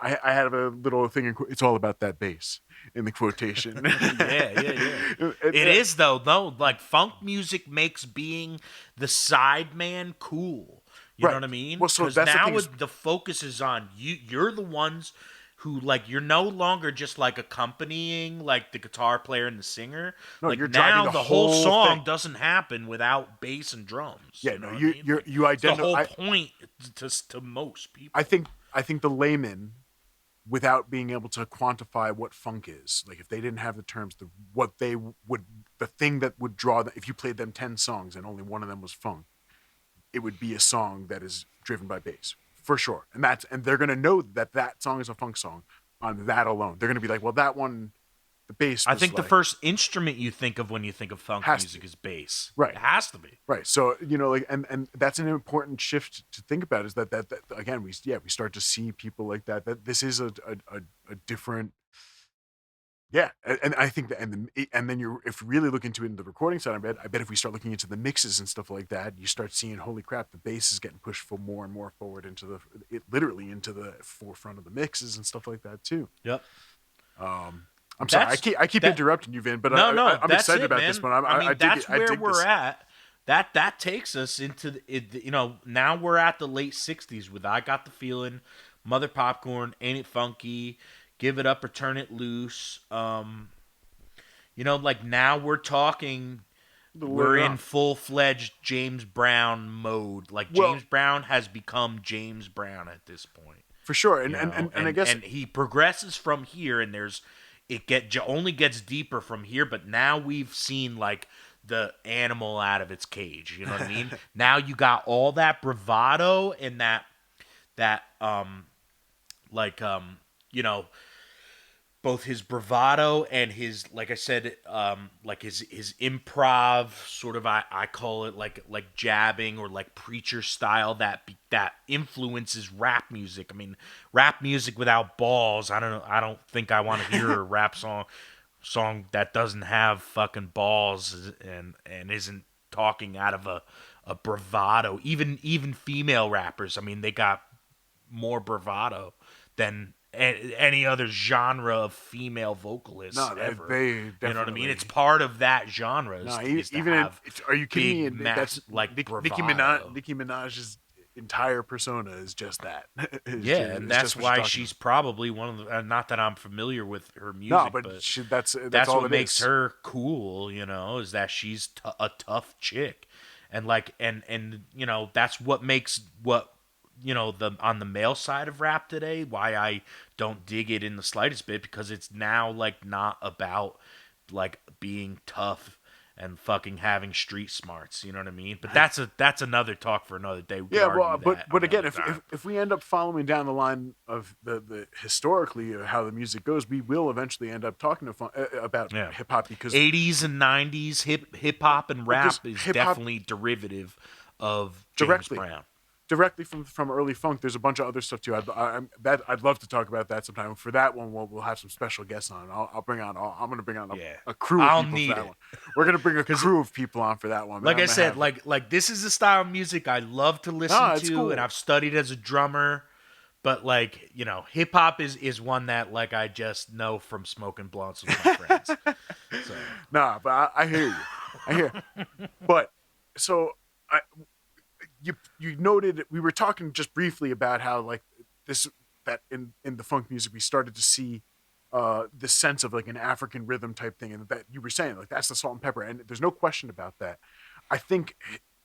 Speaker 2: I have a little thing. It's all about that bass in the quotation.
Speaker 1: Yeah. It is though. No, like funk music makes being the sideman cool. You know
Speaker 2: Right.
Speaker 1: what I mean?
Speaker 2: Well, so
Speaker 1: Because
Speaker 2: that's the
Speaker 1: now
Speaker 2: thing is,
Speaker 1: the focus is on you. You're the ones who like you're no longer just like accompanying like the guitar player and the singer.
Speaker 2: no,
Speaker 1: Like
Speaker 2: you're driving
Speaker 1: now
Speaker 2: the
Speaker 1: the whole
Speaker 2: whole
Speaker 1: song
Speaker 2: thing.
Speaker 1: doesn't happen without bass and drums.
Speaker 2: Yeah,
Speaker 1: You know
Speaker 2: no,
Speaker 1: what I mean? Like,
Speaker 2: you
Speaker 1: it's the whole
Speaker 2: identify.
Speaker 1: point to most
Speaker 2: I
Speaker 1: people.
Speaker 2: think I think the layman, without being able to quantify what funk is, like if they didn't have the terms, what they would, the thing that would draw them, if you played them 10 songs and only one of them was funk, it would be a song that is driven by bass for sure, and they're gonna know that that song is a funk song on that alone. They're gonna be like, well, that one, the bass
Speaker 1: I
Speaker 2: was
Speaker 1: think the
Speaker 2: like
Speaker 1: first instrument you think of when you think of funk
Speaker 2: has to
Speaker 1: music
Speaker 2: be
Speaker 1: is bass.
Speaker 2: right.
Speaker 1: It has to be.
Speaker 2: Right. So, you know, like, and that's an important shift to think about is that again, we start to see people like that this is a different, yeah. And I think that, and then you're, if you really look into it in the recording side, I bet if we start looking into the mixes and stuff like that, you start seeing, holy crap, the bass is getting pushed for more and more forward literally into the forefront of the mixes and stuff like that too.
Speaker 1: Yep.
Speaker 2: I'm sorry,
Speaker 1: That's
Speaker 2: I keep
Speaker 1: that.
Speaker 2: interrupting you, Vin, but
Speaker 1: No,
Speaker 2: I'm
Speaker 1: that's
Speaker 2: excited
Speaker 1: it,
Speaker 2: about
Speaker 1: man.
Speaker 2: this one.
Speaker 1: I
Speaker 2: I
Speaker 1: mean,
Speaker 2: dig it.
Speaker 1: that's
Speaker 2: I
Speaker 1: where
Speaker 2: dig
Speaker 1: we're
Speaker 2: this.
Speaker 1: at. That takes us into you know, now we're at the late '60s with "I Got the Feeling," Mother Popcorn, Ain't It Funky, Give It Up or Turn It Loose. Like now we're talking,
Speaker 2: The
Speaker 1: we're
Speaker 2: later
Speaker 1: in
Speaker 2: on.
Speaker 1: full fledged James Brown mode. Like
Speaker 2: Well,
Speaker 1: James Brown has become James Brown at this point.
Speaker 2: for sure,
Speaker 1: You know,
Speaker 2: and I guess
Speaker 1: and he progresses from here, and only gets deeper from here. But now we've seen like the animal out of its cage. You know what I mean? Now you got all that bravado and that like you know both his bravado and his, like I said, like his improv sort of, I call it like jabbing or like preacher style that influences rap music. I mean, rap music without balls. I don't think I want to hear a rap song that doesn't have fucking balls and isn't talking out of a bravado. Even female rappers. I mean, they got more bravado than any other genre of female vocalists
Speaker 2: no,
Speaker 1: ever.
Speaker 2: they
Speaker 1: You know what I mean?
Speaker 2: definitely.
Speaker 1: It's part of that genre
Speaker 2: No,
Speaker 1: is to
Speaker 2: even in,
Speaker 1: have
Speaker 2: are you kidding me?
Speaker 1: big
Speaker 2: And
Speaker 1: mass
Speaker 2: that's
Speaker 1: like
Speaker 2: Nicki Minaj.
Speaker 1: bravado.
Speaker 2: Nicki Minaj's entire persona is just that.
Speaker 1: Yeah, and
Speaker 2: It's
Speaker 1: that's
Speaker 2: just what she's
Speaker 1: why
Speaker 2: talking
Speaker 1: she's
Speaker 2: about.
Speaker 1: probably one of the. Not that I'm familiar with her
Speaker 2: No,
Speaker 1: music,
Speaker 2: but
Speaker 1: but
Speaker 2: that's
Speaker 1: that's
Speaker 2: all
Speaker 1: what
Speaker 2: it
Speaker 1: makes
Speaker 2: is.
Speaker 1: her cool. Is that she's a tough chick, and like and that's what makes what the on the male side of rap today, why I don't dig it in the slightest bit, because it's now like not about like being tough and fucking having street smarts. You know what I mean? But that's another talk for another day. We could
Speaker 2: Yeah, well,
Speaker 1: argue
Speaker 2: but
Speaker 1: that
Speaker 2: again,
Speaker 1: another
Speaker 2: if,
Speaker 1: time.
Speaker 2: if we end up following down the line of the historically of how the music goes, we will eventually end up talking about
Speaker 1: Yeah.
Speaker 2: hip hop because
Speaker 1: 80s and 90s hip hop and rap is
Speaker 2: hip hop
Speaker 1: definitely derivative of James
Speaker 2: directly
Speaker 1: Brown.
Speaker 2: from early funk. There's a bunch of other stuff too. I'd love to talk about that sometime. For that one, we'll have some special guests on. I'm going to bring on
Speaker 1: Yeah.
Speaker 2: a crew of
Speaker 1: I'll
Speaker 2: people for
Speaker 1: need
Speaker 2: that
Speaker 1: it.
Speaker 2: one. We're going to bring a
Speaker 1: 'Cause
Speaker 2: crew of people on for that one. Man.
Speaker 1: like
Speaker 2: I'm
Speaker 1: I
Speaker 2: going to
Speaker 1: said,
Speaker 2: have
Speaker 1: like this is the style of music I love to listen
Speaker 2: no, it's
Speaker 1: to, and
Speaker 2: cool.
Speaker 1: I've studied as a drummer. But like hip hop is one that like I just know from smoking blunts with my friends. So
Speaker 2: Nah, but I hear you. I hear. But so I, you noted we were talking just briefly about how like this that in the funk music we started to see this sense of like an African rhythm type thing, and that you were saying like that's the salt and pepper, and there's no question about that. I think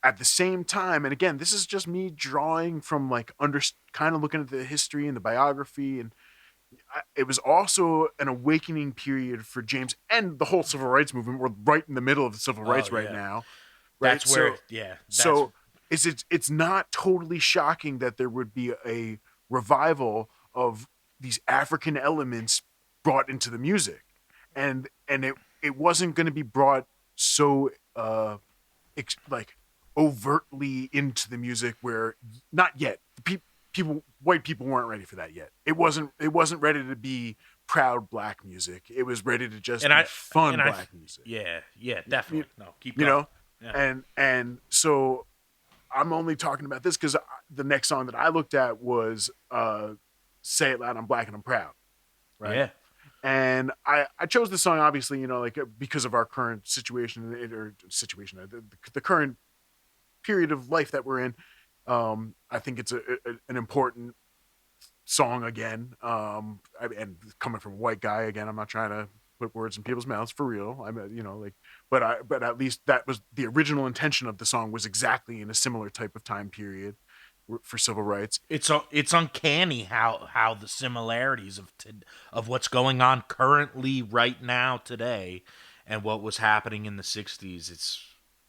Speaker 2: at the same time, and again, this is just me drawing from like kind of looking at the history and the biography, and it was also an awakening period for James and the whole civil rights movement. We're right in the middle of the civil
Speaker 1: oh
Speaker 2: rights right
Speaker 1: yeah,
Speaker 2: now, right?
Speaker 1: that's where yeah that's
Speaker 2: So it's not totally shocking that there would be a revival of these African elements brought into the music, and it wasn't going to be brought so like overtly into the music where not yet people white people weren't ready for that yet. It wasn't ready to be proud black music. It was ready to just
Speaker 1: and
Speaker 2: be
Speaker 1: I
Speaker 2: fun
Speaker 1: and I
Speaker 2: black music.
Speaker 1: yeah
Speaker 2: You,
Speaker 1: definitely no keep
Speaker 2: you
Speaker 1: going
Speaker 2: know,
Speaker 1: yeah
Speaker 2: and so I'm only talking about this because the next song that I looked at was "Say It Loud, I'm Black and I'm Proud," right?
Speaker 1: yeah
Speaker 2: And I chose this song obviously, like because of our current situation the current period of life that we're in. I think it's an important song again. And coming from a white guy again, I'm not trying to put words in people's mouths for real. Like, but at least that was the original intention of the song was exactly in a similar type of time period for civil rights.
Speaker 1: it's uncanny how the similarities of what's going on currently right now today and what was happening in the 60s.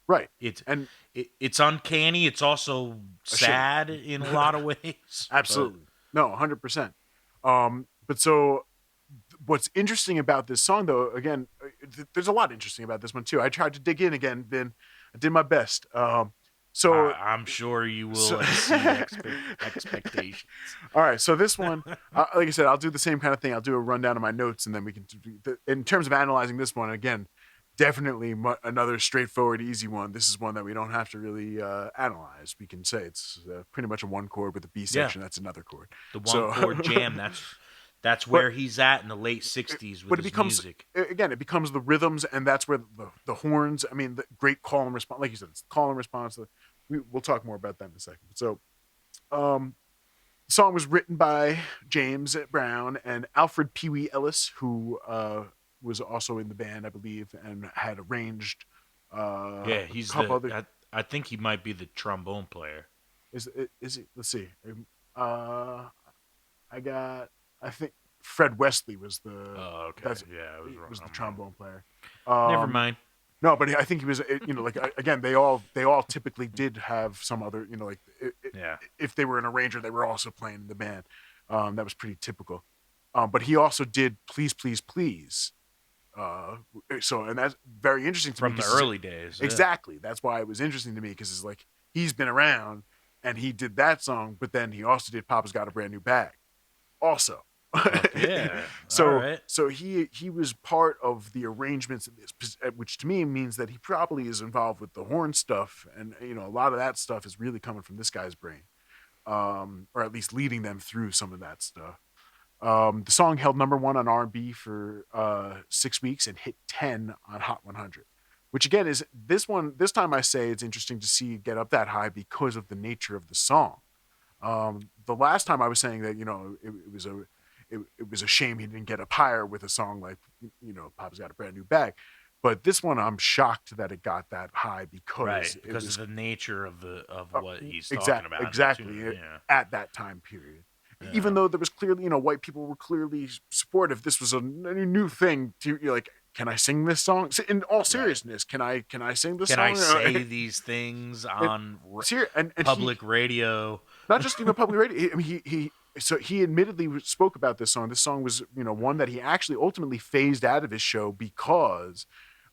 Speaker 2: Right.
Speaker 1: It's
Speaker 2: And
Speaker 1: it's uncanny. It's also
Speaker 2: a shame.
Speaker 1: sad in a lot of ways. But
Speaker 2: Absolutely. No, 100%. But so what's interesting about this song though, again, there's a lot interesting about this one too. I tried to dig in again, then I did my best. So
Speaker 1: I'm sure you will
Speaker 2: so
Speaker 1: exceed expectations.
Speaker 2: all right, so this one, like I said, I'll do the same kind of thing. I'll do a rundown of my notes, and then we can. In terms of analyzing this one, again, definitely another straightforward, easy one. This is one that we don't have to really analyze. We can say it's pretty much a one chord with a B
Speaker 1: Yeah,
Speaker 2: section. That's another chord.
Speaker 1: the one
Speaker 2: So,
Speaker 1: chord jam. That's
Speaker 2: but
Speaker 1: where he's at in the late 60s with
Speaker 2: but it
Speaker 1: his
Speaker 2: becomes
Speaker 1: music.
Speaker 2: again, it becomes the rhythms, and that's where the horns. I mean, the great call and response, like you said, it's call and response. We'll talk more about that in a second. So, um, The song was written by James Brown and Alfred Pee Wee Ellis, who was also in the band, I believe, and had arranged
Speaker 1: Yeah,
Speaker 2: a
Speaker 1: he's
Speaker 2: couple
Speaker 1: the.
Speaker 2: other.
Speaker 1: I think he might be the trombone player.
Speaker 2: Is it? Let's see. Uh, I got. I think Fred Wesley was the.
Speaker 1: Oh, okay.
Speaker 2: That's
Speaker 1: Yeah, I was wrong.
Speaker 2: was the
Speaker 1: I'm wrong.
Speaker 2: trombone player.
Speaker 1: Never
Speaker 2: Um,
Speaker 1: mind.
Speaker 2: no, but I think he was. Like again, they all typically did have some other. Like
Speaker 1: Yeah.
Speaker 2: if they were an arranger, they were also playing in the band. That was pretty typical. But he also did "Please, Please, Please." And that's very interesting to me
Speaker 1: From the
Speaker 2: because
Speaker 1: early days. Yeah.
Speaker 2: exactly that's why it was interesting to me because it's like he's been around and he did that song, but then he also did "Papa's Got a Brand New Bag." Also,
Speaker 1: Fuck yeah. All
Speaker 2: so
Speaker 1: right.
Speaker 2: so he was part of the arrangements of this, which to me means that he probably is involved with the horn stuff, and a lot of that stuff is really coming from this guy's brain, or at least leading them through some of that stuff. The song held number one on R&B for 6 weeks and hit 10 on Hot 100, which again is this one. This time I say it's interesting to see it get up that high because of the nature of the song. The last time I was saying that it was a shame he didn't get up higher with a song like "Papa's Got a Brand New Bag," but this one I'm shocked that it got that high
Speaker 1: Right,
Speaker 2: because it
Speaker 1: because of
Speaker 2: was
Speaker 1: the nature of what he's talking
Speaker 2: exact
Speaker 1: about in the
Speaker 2: exactly
Speaker 1: tune. Yeah.
Speaker 2: at that time period. Even
Speaker 1: Yeah.
Speaker 2: though there was clearly, white people were clearly supportive. This was a new thing. You're like, can I sing this song? In all
Speaker 1: Right.
Speaker 2: seriousness, can I sing this
Speaker 1: Can I
Speaker 2: song?
Speaker 1: say these things
Speaker 2: and,
Speaker 1: on
Speaker 2: and he
Speaker 1: public radio?
Speaker 2: not just even public radio. I mean, he admittedly spoke about this song. This song was one that he actually ultimately phased out of his show because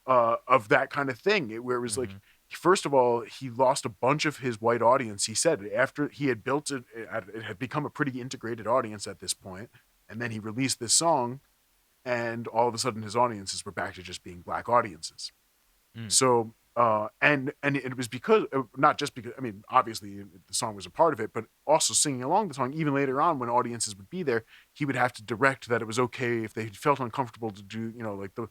Speaker 2: of that kind of thing, where it was like,
Speaker 1: Hmm.
Speaker 2: first of all, he lost a bunch of his white audience. He said after he had built it had become a pretty integrated audience at this point, and then he released this song, and all of a sudden his audiences were back to just being black audiences.
Speaker 1: Mm.
Speaker 2: So and it was because not just because, I mean, obviously the song was a part of it, but also singing along the song even later on when audiences would be there, he would have to direct that it was okay if they felt uncomfortable to do, like the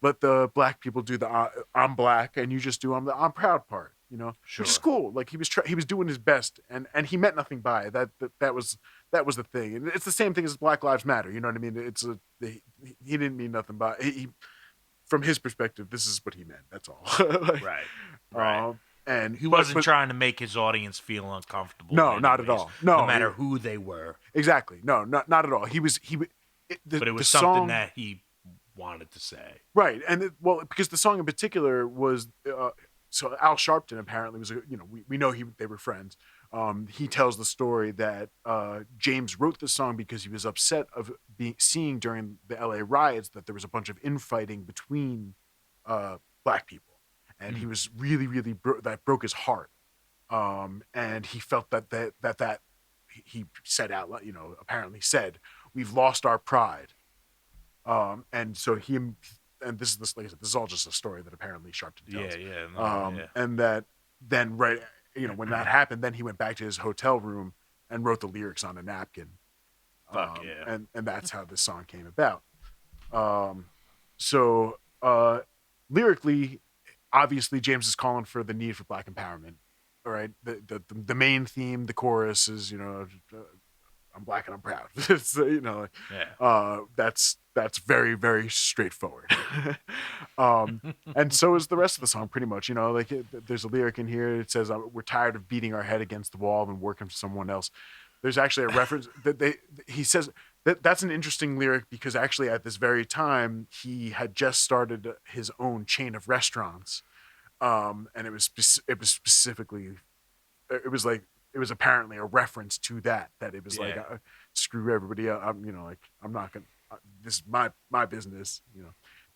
Speaker 2: let the black people do the I'm black and you just do I'm proud part, which is
Speaker 1: Sure.
Speaker 2: cool. Like he was doing his best, and he meant nothing by it. That was the thing, and it's the same thing as Black Lives Matter. You know what I mean? He didn't mean nothing by it. From his perspective, this is what he meant. That's all. Like,
Speaker 1: Right. Right.
Speaker 2: um, and
Speaker 1: He
Speaker 2: but
Speaker 1: wasn't trying to make his audience feel uncomfortable in
Speaker 2: no,
Speaker 1: any
Speaker 2: not at
Speaker 1: ways,
Speaker 2: all.
Speaker 1: no
Speaker 2: No,
Speaker 1: matter who they were.
Speaker 2: exactly. No, not at all.
Speaker 1: But it
Speaker 2: The
Speaker 1: was something
Speaker 2: song.
Speaker 1: that he wanted to say.
Speaker 2: Right, and well, because the song in particular was so Al Sharpton apparently was we know they were friends. He tells the story that James wrote the song because he was upset of seeing during the L.A. riots that there was a bunch of infighting between black people, and he
Speaker 1: Mm.
Speaker 2: was really that broke his heart. And he felt that he said out loud, apparently said, "We've lost our pride." And so and this like I said, this is all just a story that apparently Sharpton
Speaker 1: Yeah.
Speaker 2: tells.
Speaker 1: Yeah. No. Yeah.
Speaker 2: And that then right, when that happened, then he went back to his hotel room and wrote the lyrics on a napkin.
Speaker 1: Fuck yeah.
Speaker 2: And that's how this song came about. Um, so lyrically, obviously James is calling for the need for black empowerment. All right, the main theme, the chorus is I'm black and I'm proud. It's,
Speaker 1: Yeah.
Speaker 2: that's very very straightforward. um, and so is the rest of the song, pretty much. Like there's a lyric in here. It says, "We're tired of beating our head against the wall and working for someone else." There's actually a reference that he says that's an interesting lyric because actually at this very time he had just started his own chain of restaurants, and it was specifically it was apparently a reference to that it was like,
Speaker 1: Yeah.
Speaker 2: screw everybody else. Like I'm not gonna. This is my business.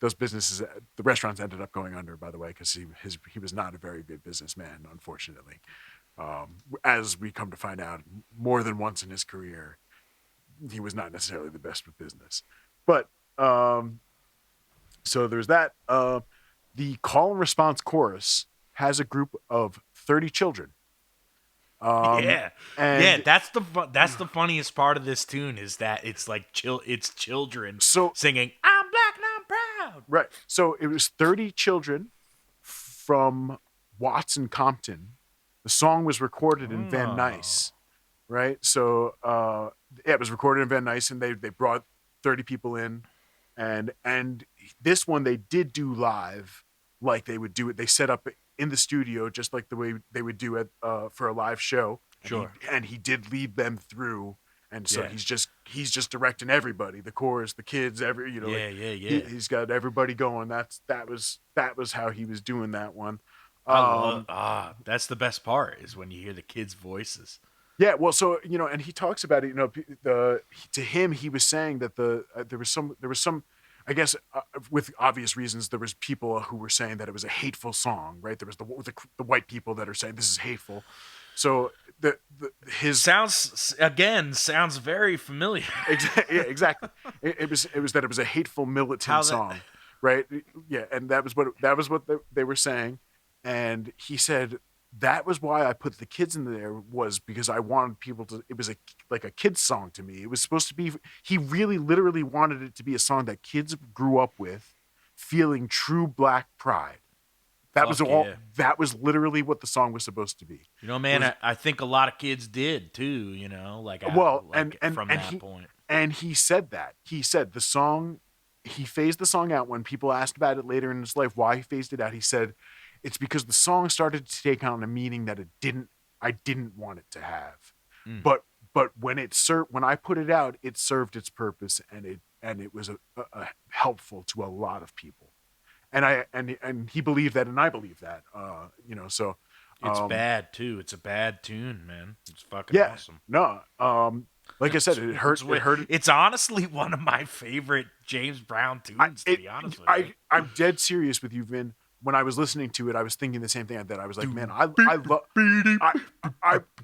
Speaker 2: Those businesses, the restaurants ended up going under, by the way, because he was not a very good businessman, unfortunately. As we come to find out, more than once in his career, he was not necessarily the best with business. But so there's that. The call and response chorus has a group of 30 children.
Speaker 1: Yeah, yeah.
Speaker 2: And
Speaker 1: That's the funniest part of this tune is that it's like it's children
Speaker 2: so
Speaker 1: singing "I'm black and I'm proud."
Speaker 2: right. So it was 30 children from Watts and Compton. The song was recorded in Van
Speaker 1: Oh,
Speaker 2: Nuys. right? So yeah, it was recorded in Van Nuys, and they brought 30 people in, and this one they did do live, like they would do it. They set up in the studio just like the way they would do it for a live show,
Speaker 1: Sure.
Speaker 2: and he did lead them through. And so
Speaker 1: Yeah.
Speaker 2: he's just directing everybody, the chorus, the kids, like
Speaker 1: Yeah, yeah, yeah.
Speaker 2: he's got everybody going. That was how he was doing that one.
Speaker 1: I love
Speaker 2: Um,
Speaker 1: that's the best part is when you hear the kids' voices.
Speaker 2: Yeah, well, so and he talks about it. To him, he was saying that there was some, I guess, with obvious reasons, there was people who were saying that it was a hateful song, right? There was the white people that are saying this is hateful. So
Speaker 1: Sounds very familiar.
Speaker 2: yeah, exactly. It was that it was a hateful
Speaker 1: How
Speaker 2: militant
Speaker 1: that
Speaker 2: song, right? Yeah, and that was what they were saying, and he said that was why I put the kids in there, was because I wanted people to. It was like a kids song to me. It was supposed to be. He really, literally wanted it to be a song that kids grew up with, feeling true Black pride. That was
Speaker 1: fuck
Speaker 2: all.
Speaker 1: yeah.
Speaker 2: That was literally what the song was supposed to be.
Speaker 1: Man,
Speaker 2: Was
Speaker 1: I think a lot of kids did too,
Speaker 2: well,
Speaker 1: like from
Speaker 2: and
Speaker 1: that
Speaker 2: he
Speaker 1: point.
Speaker 2: and he said that he said the song. He phased the song out when people asked about it later in his life. Why he phased it out? He said it's because the song started to take on a meaning that it didn't. I didn't want it to have,
Speaker 1: Mm.
Speaker 2: but when I put it out, it served its purpose, and it was a helpful to a lot of people. And he believed that, and I believe that. So
Speaker 1: It's
Speaker 2: um,
Speaker 1: bad too. It's a bad tune, man. It's fucking
Speaker 2: yeah,
Speaker 1: awesome.
Speaker 2: no. Like I said, it hurt. It hurt.
Speaker 1: It's honestly one of my favorite James Brown tunes, to be honest with you.
Speaker 2: I'm dead serious with you, Vin. When I was listening to it, I was thinking the same thing. That I was like, man, I love,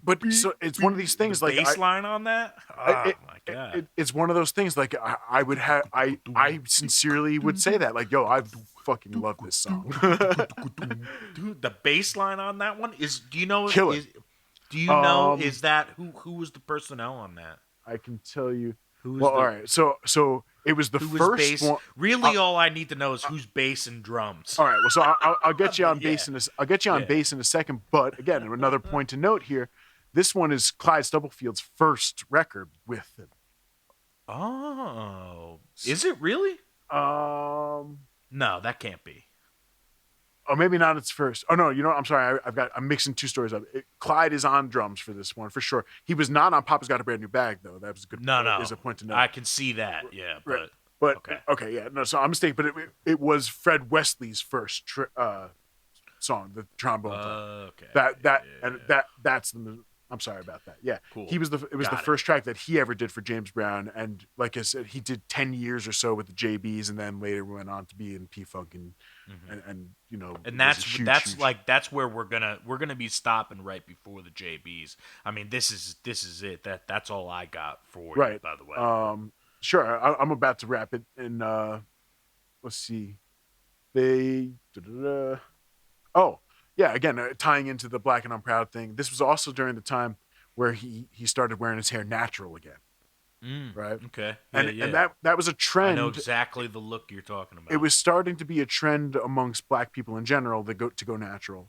Speaker 2: but so it's one of these things.
Speaker 1: The
Speaker 2: Like
Speaker 1: bass line on that. Oh my god.
Speaker 2: it's one of those things. Like I would have, I sincerely would say that. Like, yo, I fucking love this song.
Speaker 1: Dude, the bass line on that one is. Do you know?
Speaker 2: Killer.
Speaker 1: Do you know?
Speaker 2: Um,
Speaker 1: Is that who was the personnel on that?
Speaker 2: I can tell you.
Speaker 1: Who was
Speaker 2: Well,
Speaker 1: the
Speaker 2: all right. So it was the
Speaker 1: who was
Speaker 2: first
Speaker 1: bass?
Speaker 2: one.
Speaker 1: Really, all I need to know is who's bass and drums.
Speaker 2: All right. Well, so I'll get you on
Speaker 1: Yeah.
Speaker 2: bass in this. I'll get you on
Speaker 1: Yeah.
Speaker 2: bass in a second. But again, another point to note here: this one is Clyde Stubblefield's first record with him.
Speaker 1: Oh, is it really?
Speaker 2: Um,
Speaker 1: No, that can't be.
Speaker 2: or maybe not its first. Oh no, you know what? I'm sorry. I'm mixing two stories up. Clyde is on drums for this one for sure. He was not on Papa's Got a Brand New Bag though. That was a good.
Speaker 1: No.
Speaker 2: Is a point to note.
Speaker 1: I can see that. Yeah,
Speaker 2: Right.
Speaker 1: but
Speaker 2: But
Speaker 1: okay.
Speaker 2: yeah, no. So I'm mistaken. But it was Fred Wesley's first song, the trombone.
Speaker 1: Okay.
Speaker 2: That's the. I'm sorry about that. Yeah,
Speaker 1: Cool.
Speaker 2: It was the
Speaker 1: Got it.
Speaker 2: first track that he ever did for James Brown, and like I said, he did 10 years or so with the JBs, and then later went on to be in P Funk and
Speaker 1: And
Speaker 2: was a huge-
Speaker 1: that's where we're gonna be stopping right before the JBs. I mean, this is it. That's all I got for you,
Speaker 2: right.
Speaker 1: by the way.
Speaker 2: Sure. I'm about to wrap it, and let's see. They. Oh, yeah. Again, tying into the Black and I'm Proud thing. This was also during the time where he started wearing his hair natural again, right?
Speaker 1: Okay.
Speaker 2: And that was a
Speaker 1: I
Speaker 2: trend.
Speaker 1: know exactly the look you're talking about.
Speaker 2: It was starting to be a trend amongst Black people in general to go natural,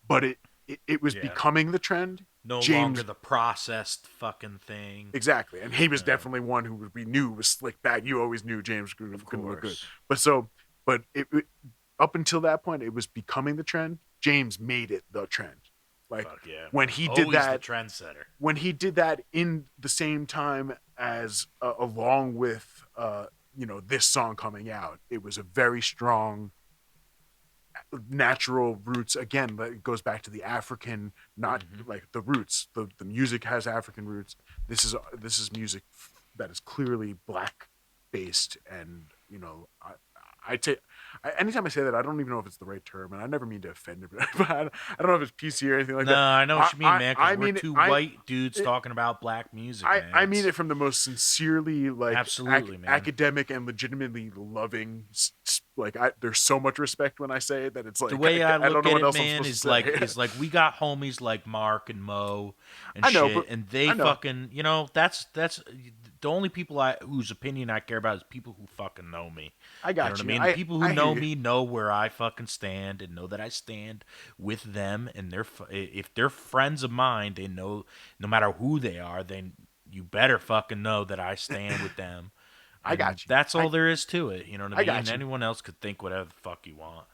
Speaker 2: but it was becoming the trend.
Speaker 1: no
Speaker 2: James,
Speaker 1: longer the processed fucking thing.
Speaker 2: exactly, and he was definitely one who we knew was slick back. You always knew James couldn't look good, but up until that point, it was becoming the trend. James made it the trend. Like
Speaker 1: Fuck yeah.
Speaker 2: when he
Speaker 1: Always
Speaker 2: did that,
Speaker 1: the trendsetter.
Speaker 2: when he did that in the same time as along with this song coming out, it was a very strong natural roots. Again, it goes back to the African, not like the roots. The music has African roots. This is music that is clearly Black based, and I take. Anytime I say that, I don't even know if it's the right term, and I never mean to offend it, but I don't know if it's PC or anything like
Speaker 1: No,
Speaker 2: that.
Speaker 1: I know what you mean, man. Because we're
Speaker 2: mean
Speaker 1: two white dudes talking about Black music. Man.
Speaker 2: I mean it from the most sincerely, like,
Speaker 1: Absolutely, man.
Speaker 2: academic and legitimately loving. There's so much respect when I say it that it's like
Speaker 1: The way I
Speaker 2: don't
Speaker 1: look
Speaker 2: know
Speaker 1: at
Speaker 2: what
Speaker 1: it,
Speaker 2: else I'm
Speaker 1: man,
Speaker 2: supposed
Speaker 1: is
Speaker 2: to
Speaker 1: like
Speaker 2: say.
Speaker 1: is like we got homies like Mark and Mo and
Speaker 2: I know,
Speaker 1: shit,
Speaker 2: but
Speaker 1: and they
Speaker 2: I know.
Speaker 1: fucking that's the only people I whose opinion I care about is people who fucking know me.
Speaker 2: I
Speaker 1: You know what
Speaker 2: got
Speaker 1: I
Speaker 2: you.
Speaker 1: mean? The people who
Speaker 2: I hear
Speaker 1: know
Speaker 2: you.
Speaker 1: me know where I fucking stand and know that I stand with them. And if they're friends of mine, they know no matter who they are, then you better fucking know that I stand with them.
Speaker 2: I
Speaker 1: And
Speaker 2: got you.
Speaker 1: that's all there is to it. You know what I
Speaker 2: I
Speaker 1: mean?
Speaker 2: got you.
Speaker 1: Anyone else could think whatever the fuck you want.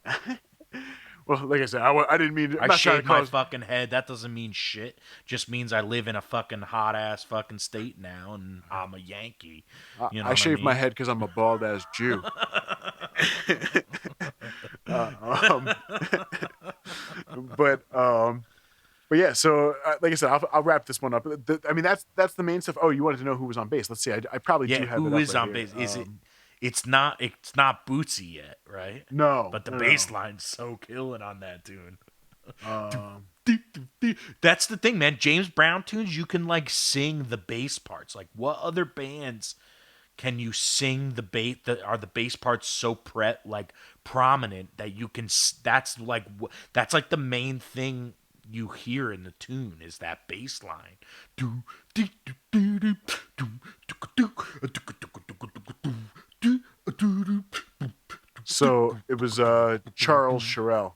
Speaker 2: Well, like I said, I didn't mean. I'm
Speaker 1: I
Speaker 2: not trying to
Speaker 1: shaved my
Speaker 2: cause.
Speaker 1: fucking head. That doesn't mean shit. Just means I live in a fucking hot ass fucking state now, and I'm a Yankee. You know
Speaker 2: I
Speaker 1: what I
Speaker 2: shaved my
Speaker 1: mean?
Speaker 2: head because I'm a bald ass Jew. uh, um, but um, but yeah. So like I said, I'll wrap this one up. I mean, that's the main stuff. Oh, you wanted to know who was on base? Let's see. I probably
Speaker 1: Yeah,
Speaker 2: do have it
Speaker 1: who
Speaker 2: up
Speaker 1: is
Speaker 2: right
Speaker 1: on
Speaker 2: here.
Speaker 1: base? Is it? It's not Bootsy yet, right?
Speaker 2: No,
Speaker 1: But the
Speaker 2: no,
Speaker 1: bass
Speaker 2: no.
Speaker 1: line's so killing on that tune.
Speaker 2: Um,
Speaker 1: That's the thing, man. James Brown tunes, you can like sing the bass parts. Like, what other bands can you sing the bass? That are the bass parts so like prominent that you can? That's like the main thing you hear in the tune is that bass line.
Speaker 2: so it was Charles Sherrill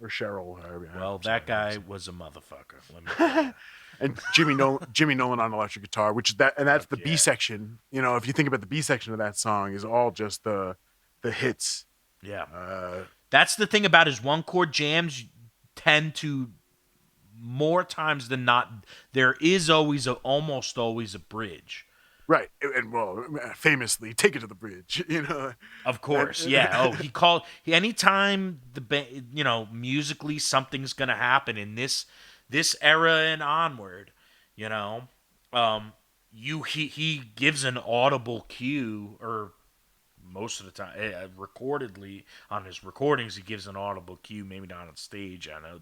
Speaker 2: or Cheryl, however.
Speaker 1: Well,
Speaker 2: I'm
Speaker 1: that
Speaker 2: sorry. I'm
Speaker 1: guy
Speaker 2: sorry.
Speaker 1: was a motherfucker. Let me tell you.
Speaker 2: And Jimmy Nolan on electric guitar, which is that, and that's
Speaker 1: Fuck
Speaker 2: the B
Speaker 1: yeah.
Speaker 2: section. You know, if you think about the B section of that song, is all just the hits.
Speaker 1: Yeah.
Speaker 2: Uh,
Speaker 1: That's the thing about his one chord jams tend to more times than not there is almost always a bridge.
Speaker 2: right, and well, famously, "Take It to the Bridge." You know,
Speaker 1: Of
Speaker 2: that,
Speaker 1: course, yeah. Oh, anytime musically something's gonna happen in this era and onward, you know, um, he gives an audible cue, or most of the time, recordedly on his recordings, he gives an audible cue. Maybe not on stage. I know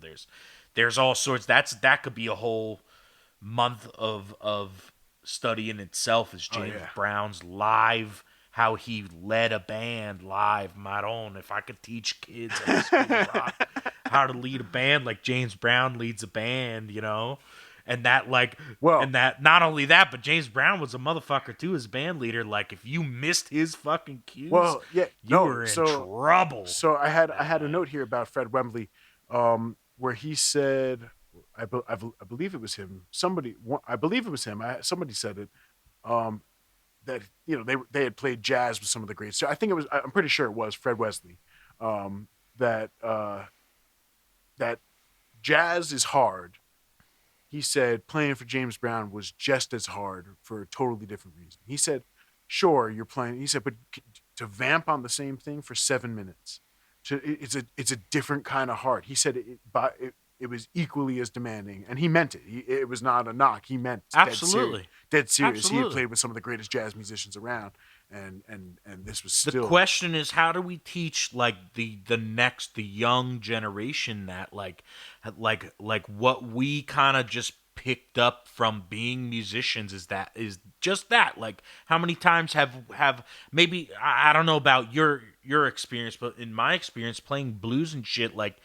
Speaker 1: there's all sorts. That could be a whole month of study in itself. Is
Speaker 2: oh
Speaker 1: James
Speaker 2: yeah.
Speaker 1: Brown's live, how he led a band live. My own, if I could teach kids at the School of Rock how to lead a band like James Brown leads a band, and that like
Speaker 2: Well,
Speaker 1: and that not only that, but James Brown was a motherfucker too as band leader. Like if you missed his fucking cues,
Speaker 2: yeah,
Speaker 1: you
Speaker 2: no.
Speaker 1: were in
Speaker 2: So
Speaker 1: trouble
Speaker 2: I
Speaker 1: that
Speaker 2: had a
Speaker 1: night.
Speaker 2: note here about Fred Wembley, where he said, I believe it was him. I believe it was him. Somebody said it. Um, that they had played jazz with some of the greats. So I think it was. I'm pretty sure it was Fred Wesley. Um, that that jazz is hard. He said playing for James Brown was just as hard for a totally different reason. He said, "Sure, you're playing." He said, "But to vamp on the same thing for 7 minutes, it's a different kind of hard." He said it was equally as demanding, and he meant it. It was not a knock. He meant dead serious.
Speaker 1: Absolutely,
Speaker 2: Dead serious. He had
Speaker 1: absolutely.
Speaker 2: played with some of the greatest jazz musicians around, and this was
Speaker 1: The
Speaker 2: still
Speaker 1: question is, how do we teach like the young generation that like what we kind of just picked up from being musicians is just that. Like how many times have maybe I don't know about your experience, but in my experience playing blues and shit, like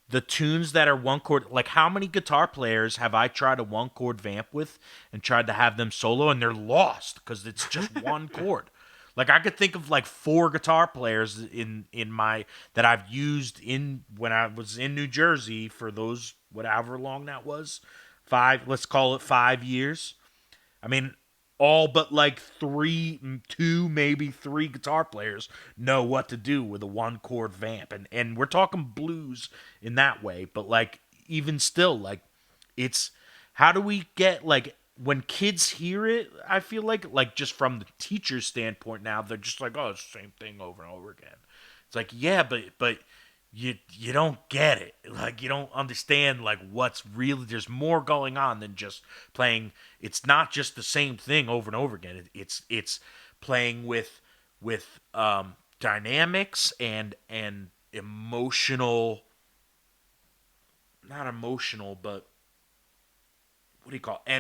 Speaker 1: the tunes that are one chord, like how many guitar players have I tried a one chord vamp with and tried to have them solo and they're lost because it's just one chord. Like I could think of like four guitar players in my that I've used in when I was in New Jersey for those whatever long that was, let's call it 5 years. I mean, all but like two, maybe three guitar players know what to do with a one chord vamp, and we're talking blues in that way. But like even still, like it's how do we get like when kids hear it? I feel like just from the teacher's standpoint now, they're just like, oh, it's the same thing over and over again. It's like yeah, but you don't get it. Like you don't understand like what's really there's more going on than just playing. It's not just the same thing over and over again. It's playing with dynamics and emotional, not emotional, but what do you call it?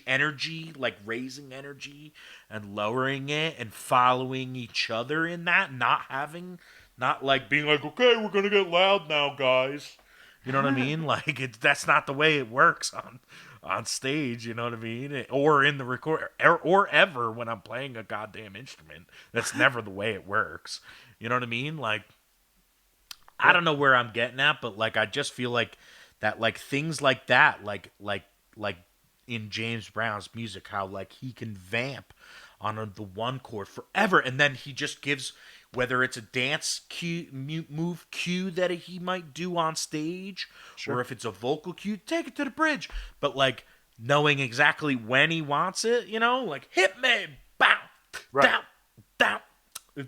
Speaker 1: Energy, like raising energy and lowering it and following each other in that, not like being like, okay, we're gonna get loud now, guys. You know what I mean? Like that's not the way it works on stage, you know what I mean? Or in the record, or ever when I'm playing a goddamn instrument. That's never the way it works. You know what I mean? Like, I
Speaker 2: Yeah,
Speaker 1: don't know where I'm getting at, but like I just feel like that, like things like that, like in James Brown's music, how like he can vamp on the one chord forever, and then he just gives, whether it's a dance cue, move cue that he might do on stage, or
Speaker 2: sure.
Speaker 1: if it's a vocal cue, take it to the bridge, but like knowing exactly when he wants it, you know, like hit me, bow,
Speaker 2: Right.
Speaker 1: down, down,
Speaker 2: Yeah,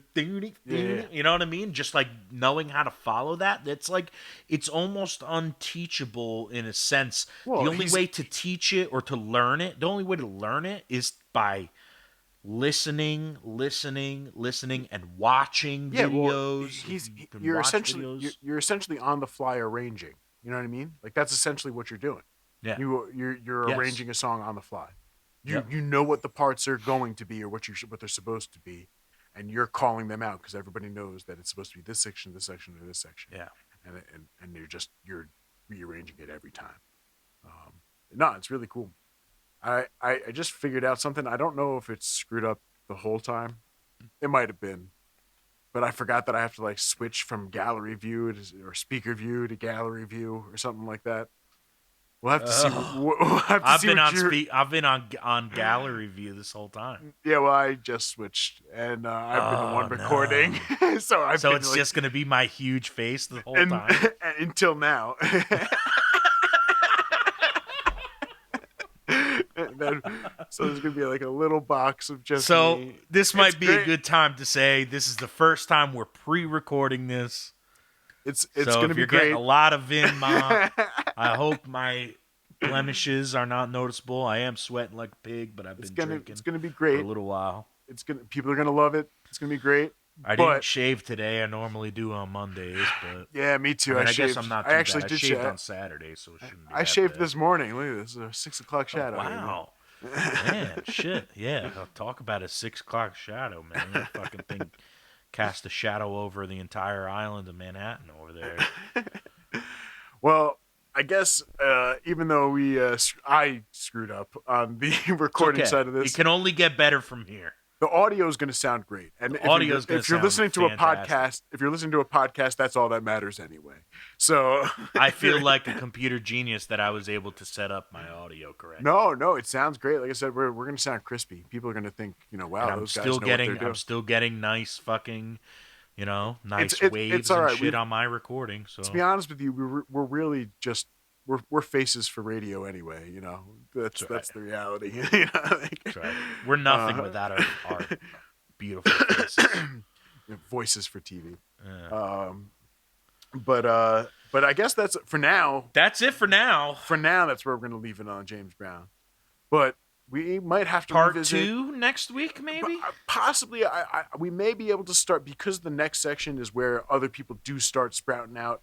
Speaker 2: yeah, yeah.
Speaker 1: you know what I mean? Just like knowing how to follow that. It's like it's almost unteachable in a sense. The
Speaker 2: Well,
Speaker 1: only way to teach it or to learn it, the only way to learn it is by listening, and watching
Speaker 2: yeah. Well,
Speaker 1: videos. If you can
Speaker 2: you're
Speaker 1: watch
Speaker 2: essentially
Speaker 1: videos,
Speaker 2: you're essentially on the fly arranging. You know what I mean? Like that's essentially what you're doing.
Speaker 1: yeah,
Speaker 2: You're
Speaker 1: yes,
Speaker 2: arranging a song on the fly.
Speaker 1: yep,
Speaker 2: You know what the parts are going to be or what they're supposed to be, and you're calling them out because everybody knows that it's supposed to be this section, or this section,
Speaker 1: yeah.
Speaker 2: and you're rearranging it every time. Um, no, it's really cool. I just figured out something. I don't know if it's screwed up the whole time. It might have been, but I forgot that I have to like switch from gallery view or speaker view to gallery view or something like that. We'll have to see. We'll have to see what you're.
Speaker 1: I've been on gallery view this whole time.
Speaker 2: Yeah, well, I just switched, and I've been the one
Speaker 1: Oh
Speaker 2: recording,
Speaker 1: no.
Speaker 2: so I've
Speaker 1: So
Speaker 2: been
Speaker 1: it's
Speaker 2: like,
Speaker 1: just gonna be my huge face the whole
Speaker 2: and,
Speaker 1: time.
Speaker 2: and until now. Then, so there's gonna be like a little box of just
Speaker 1: So
Speaker 2: me.
Speaker 1: this
Speaker 2: It's
Speaker 1: might be a
Speaker 2: great.
Speaker 1: good time to say this is the first time we're pre-recording this.
Speaker 2: It's
Speaker 1: So
Speaker 2: gonna
Speaker 1: if
Speaker 2: be
Speaker 1: you're getting
Speaker 2: great.
Speaker 1: a lot of Vin Mott, I hope my blemishes are not noticeable. I am sweating like a pig, but I've been
Speaker 2: It's
Speaker 1: drinking
Speaker 2: gonna be
Speaker 1: for a
Speaker 2: great.
Speaker 1: little while.
Speaker 2: It's gonna People are gonna love it. It's gonna be great.
Speaker 1: I didn't
Speaker 2: But
Speaker 1: shave today. I normally do on Mondays, but
Speaker 2: yeah, me
Speaker 1: I
Speaker 2: too.
Speaker 1: mean, I guess I'm not
Speaker 2: I
Speaker 1: too
Speaker 2: actually
Speaker 1: bad. I
Speaker 2: did
Speaker 1: shaved
Speaker 2: shave.
Speaker 1: on Saturday, so it shouldn't be
Speaker 2: I
Speaker 1: that
Speaker 2: shaved
Speaker 1: bad.
Speaker 2: this morning. Look at this. There's a 6 o'clock
Speaker 1: Oh
Speaker 2: shadow here,
Speaker 1: wow,
Speaker 2: man.
Speaker 1: man, shit, yeah. I'll talk about a 6 o'clock shadow, man. That fucking thing cast a shadow over the entire island of Manhattan over there.
Speaker 2: Well, I guess even though I screwed up on the
Speaker 1: It's
Speaker 2: recording
Speaker 1: okay.
Speaker 2: side of
Speaker 1: It
Speaker 2: this,
Speaker 1: can only get better from here.
Speaker 2: the audio is going to sound great. And
Speaker 1: The audio is going to
Speaker 2: if you're
Speaker 1: sound
Speaker 2: listening to a
Speaker 1: fantastic.
Speaker 2: podcast, that's all that matters anyway. So
Speaker 1: I feel like a computer genius that I was able to set up my audio correctly.
Speaker 2: no, it sounds great. Like I said, we're going to sound crispy. People are going to think,
Speaker 1: And
Speaker 2: wow, those guys know what they're
Speaker 1: I'm
Speaker 2: doing.
Speaker 1: still getting nice fucking, nice
Speaker 2: It's
Speaker 1: waves
Speaker 2: all
Speaker 1: and
Speaker 2: right.
Speaker 1: shit on my recording.
Speaker 2: To be
Speaker 1: So
Speaker 2: honest with you, we're really just we're faces for radio anyway.
Speaker 1: it's all right.
Speaker 2: That's the reality.
Speaker 1: It's all right. We're nothing
Speaker 2: uh,
Speaker 1: without our beautiful faces.
Speaker 2: voices for TV.
Speaker 1: Yeah.
Speaker 2: Um, but I guess that's for now.
Speaker 1: That's it for now.
Speaker 2: For now, that's where we're going to leave it on James Brown. But we might have to
Speaker 1: Part
Speaker 2: revisit
Speaker 1: 2 next week, maybe?
Speaker 2: possibly. We may be able to start because the next section is where other people do start sprouting out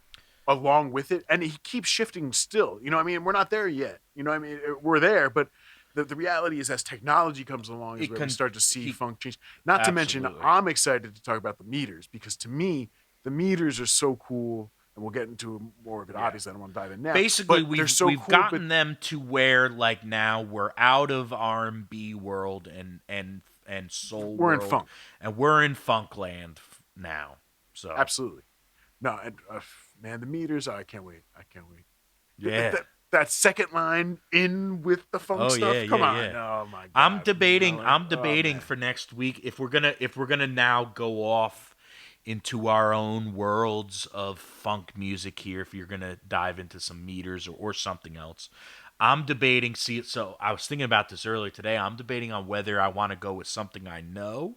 Speaker 2: along with it, and he keeps shifting still. I mean, we're not there yet. I mean, we're there, but the reality is as technology comes along is where we start to see funk change. Not to mention,
Speaker 1: Absolutely.
Speaker 2: I'm excited to talk about the meters because to me, the meters are so cool. And we'll get into more of it. Obviously, I don't want to dive in now.
Speaker 1: Basically,
Speaker 2: but they're
Speaker 1: we've
Speaker 2: so
Speaker 1: we've
Speaker 2: cool,
Speaker 1: gotten them to where like now we're out of R&B world and soul
Speaker 2: we're in
Speaker 1: world,
Speaker 2: funk.
Speaker 1: and we're in funk land now. So
Speaker 2: Absolutely. No, and man, the meters. I can't wait. I can't wait.
Speaker 1: yeah.
Speaker 2: That second line in with the funk
Speaker 1: Oh
Speaker 2: stuff.
Speaker 1: yeah,
Speaker 2: Come
Speaker 1: yeah,
Speaker 2: on.
Speaker 1: yeah.
Speaker 2: Oh my god.
Speaker 1: I'm debating. I'm
Speaker 2: Oh,
Speaker 1: debating
Speaker 2: man.
Speaker 1: for next week if we're gonna now go off into our own worlds of funk music here. If you're gonna dive into some meters or something else, I'm debating. See, so I was thinking about this earlier today. I'm debating on whether I want to go with something I know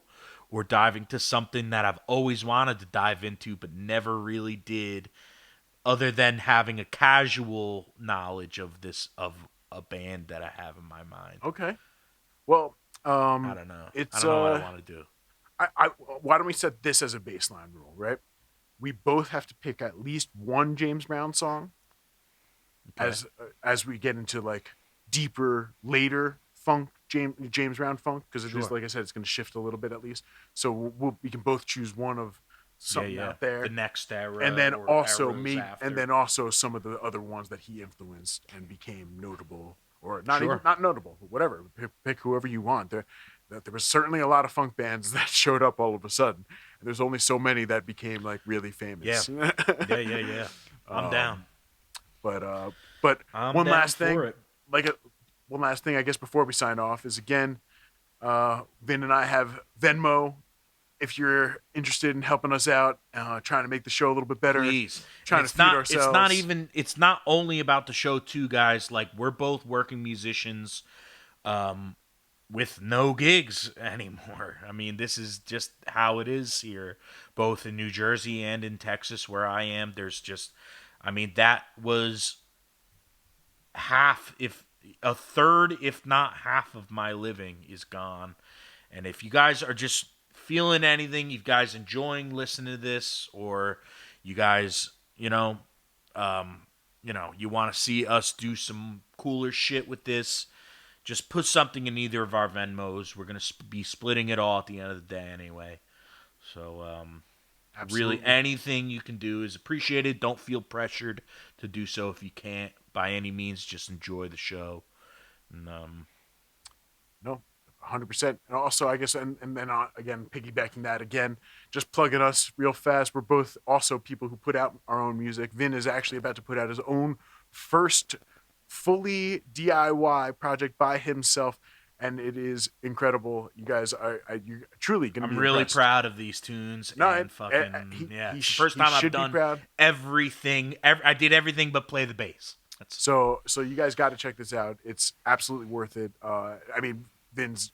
Speaker 1: or diving to something that I've always wanted to dive into but never really did, other than having a casual knowledge of a band that I have in my mind.
Speaker 2: Okay. Well,
Speaker 1: I don't know. I
Speaker 2: it's
Speaker 1: don't know what I want to do.
Speaker 2: why don't we set this as a baseline rule, right? We both have to pick at least one James Brown song
Speaker 1: Okay.
Speaker 2: as we get into like deeper later funk James Brown funk because it is
Speaker 1: Sure.
Speaker 2: like I said it's going to shift a little bit at least. So we can both choose one of something out there.
Speaker 1: The next era,
Speaker 2: And then
Speaker 1: or
Speaker 2: also
Speaker 1: eras after.
Speaker 2: and then also some of the other ones that he influenced and became notable or not even
Speaker 1: Sure.
Speaker 2: not notable, whatever. Pick whoever you want. There was certainly a lot of funk bands that showed up all of a sudden, and there's only so many that became like really
Speaker 1: Yeah.
Speaker 2: famous.
Speaker 1: Yeah. I'm down.
Speaker 2: um, but
Speaker 1: I'm
Speaker 2: one
Speaker 1: down
Speaker 2: last
Speaker 1: for
Speaker 2: thing,
Speaker 1: it.
Speaker 2: like one last thing, I guess before we sign off is again, Vin and I have Venmo. If you're interested in helping us out, trying to make the show a little bit better,
Speaker 1: Please. And
Speaker 2: trying to feed ourselves.
Speaker 1: it's not only about the show too, guys. Like, we're both working musicians with no gigs anymore. I mean, this is just how it is here, both in New Jersey and in Texas where I am. There's just, I mean, that was half, if a third, if not half of my living is gone. And if you guys are just feeling anything, you guys enjoying listening to this, or you guys, you want to see us do some cooler shit with this, just put something in either of our Venmos. We're gonna be splitting it all at the end of the day anyway. So, really,
Speaker 2: Absolutely.
Speaker 1: anything you can do is appreciated. Don't feel pressured to do so if you can't. By any means, just enjoy the show. And,
Speaker 2: No, 100%. And also, I guess, and then again, piggybacking that again, just plugging us real fast. We're both also people who put out our own music. Vin is actually about to put out his own first fully DIY project by himself, and it is incredible. You guys are you truly going to
Speaker 1: I'm
Speaker 2: be
Speaker 1: really
Speaker 2: impressed.
Speaker 1: proud of these tunes,
Speaker 2: No,
Speaker 1: and fucking yeah, it's the first
Speaker 2: he
Speaker 1: time I've
Speaker 2: should be
Speaker 1: done
Speaker 2: proud.
Speaker 1: everything. I did everything but play the bass. That's
Speaker 2: So you guys got to check this out. It's absolutely worth it. I mean, Vin's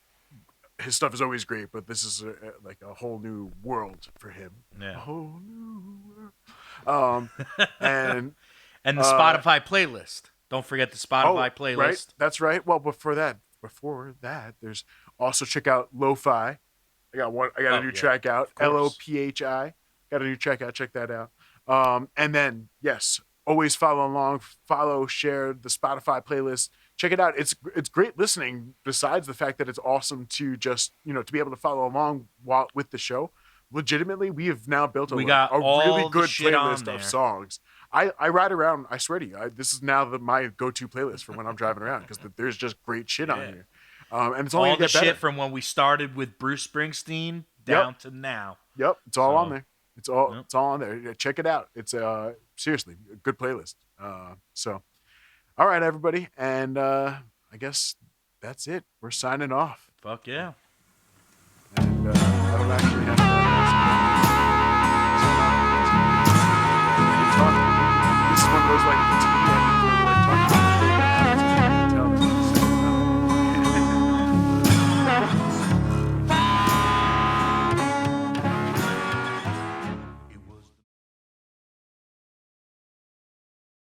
Speaker 2: his stuff is always great, but this is like a whole new world for him. A
Speaker 1: yeah.
Speaker 2: whole new world. And
Speaker 1: And the
Speaker 2: uh,
Speaker 1: Spotify playlist. Don't forget the
Speaker 2: oh,
Speaker 1: Spotify
Speaker 2: right,
Speaker 1: playlist.
Speaker 2: that's right. Well, before that, there's also check out Lo-Fi. I got a
Speaker 1: Oh
Speaker 2: new
Speaker 1: yeah,
Speaker 2: track out.
Speaker 1: of course.
Speaker 2: LOPHI. Got a new track out. Check that out. And then yes, always follow along, follow, share the Spotify playlist. Check it out. It's great listening. Besides the fact that it's awesome to just to be able to follow along while with the show. Legitimately, we have now built
Speaker 1: We got
Speaker 2: a really
Speaker 1: all the
Speaker 2: good
Speaker 1: shit on
Speaker 2: playlist of
Speaker 1: there.
Speaker 2: songs. I ride around. I swear to you, this is now my go-to playlist for when I'm driving around because there's just great shit on
Speaker 1: Yeah.
Speaker 2: here, and it's only
Speaker 1: All
Speaker 2: gonna
Speaker 1: the
Speaker 2: get
Speaker 1: shit
Speaker 2: better.
Speaker 1: from when we started with Bruce Springsteen
Speaker 2: Yep,
Speaker 1: down to now.
Speaker 2: yep, it's all on
Speaker 1: So,
Speaker 2: there.
Speaker 1: yep.
Speaker 2: It's all on there. Yeah, check it out. It's seriously a good playlist. So all right, everybody, and I guess that's it. We're signing off,
Speaker 1: Fuck yeah.
Speaker 2: and I don't actually have.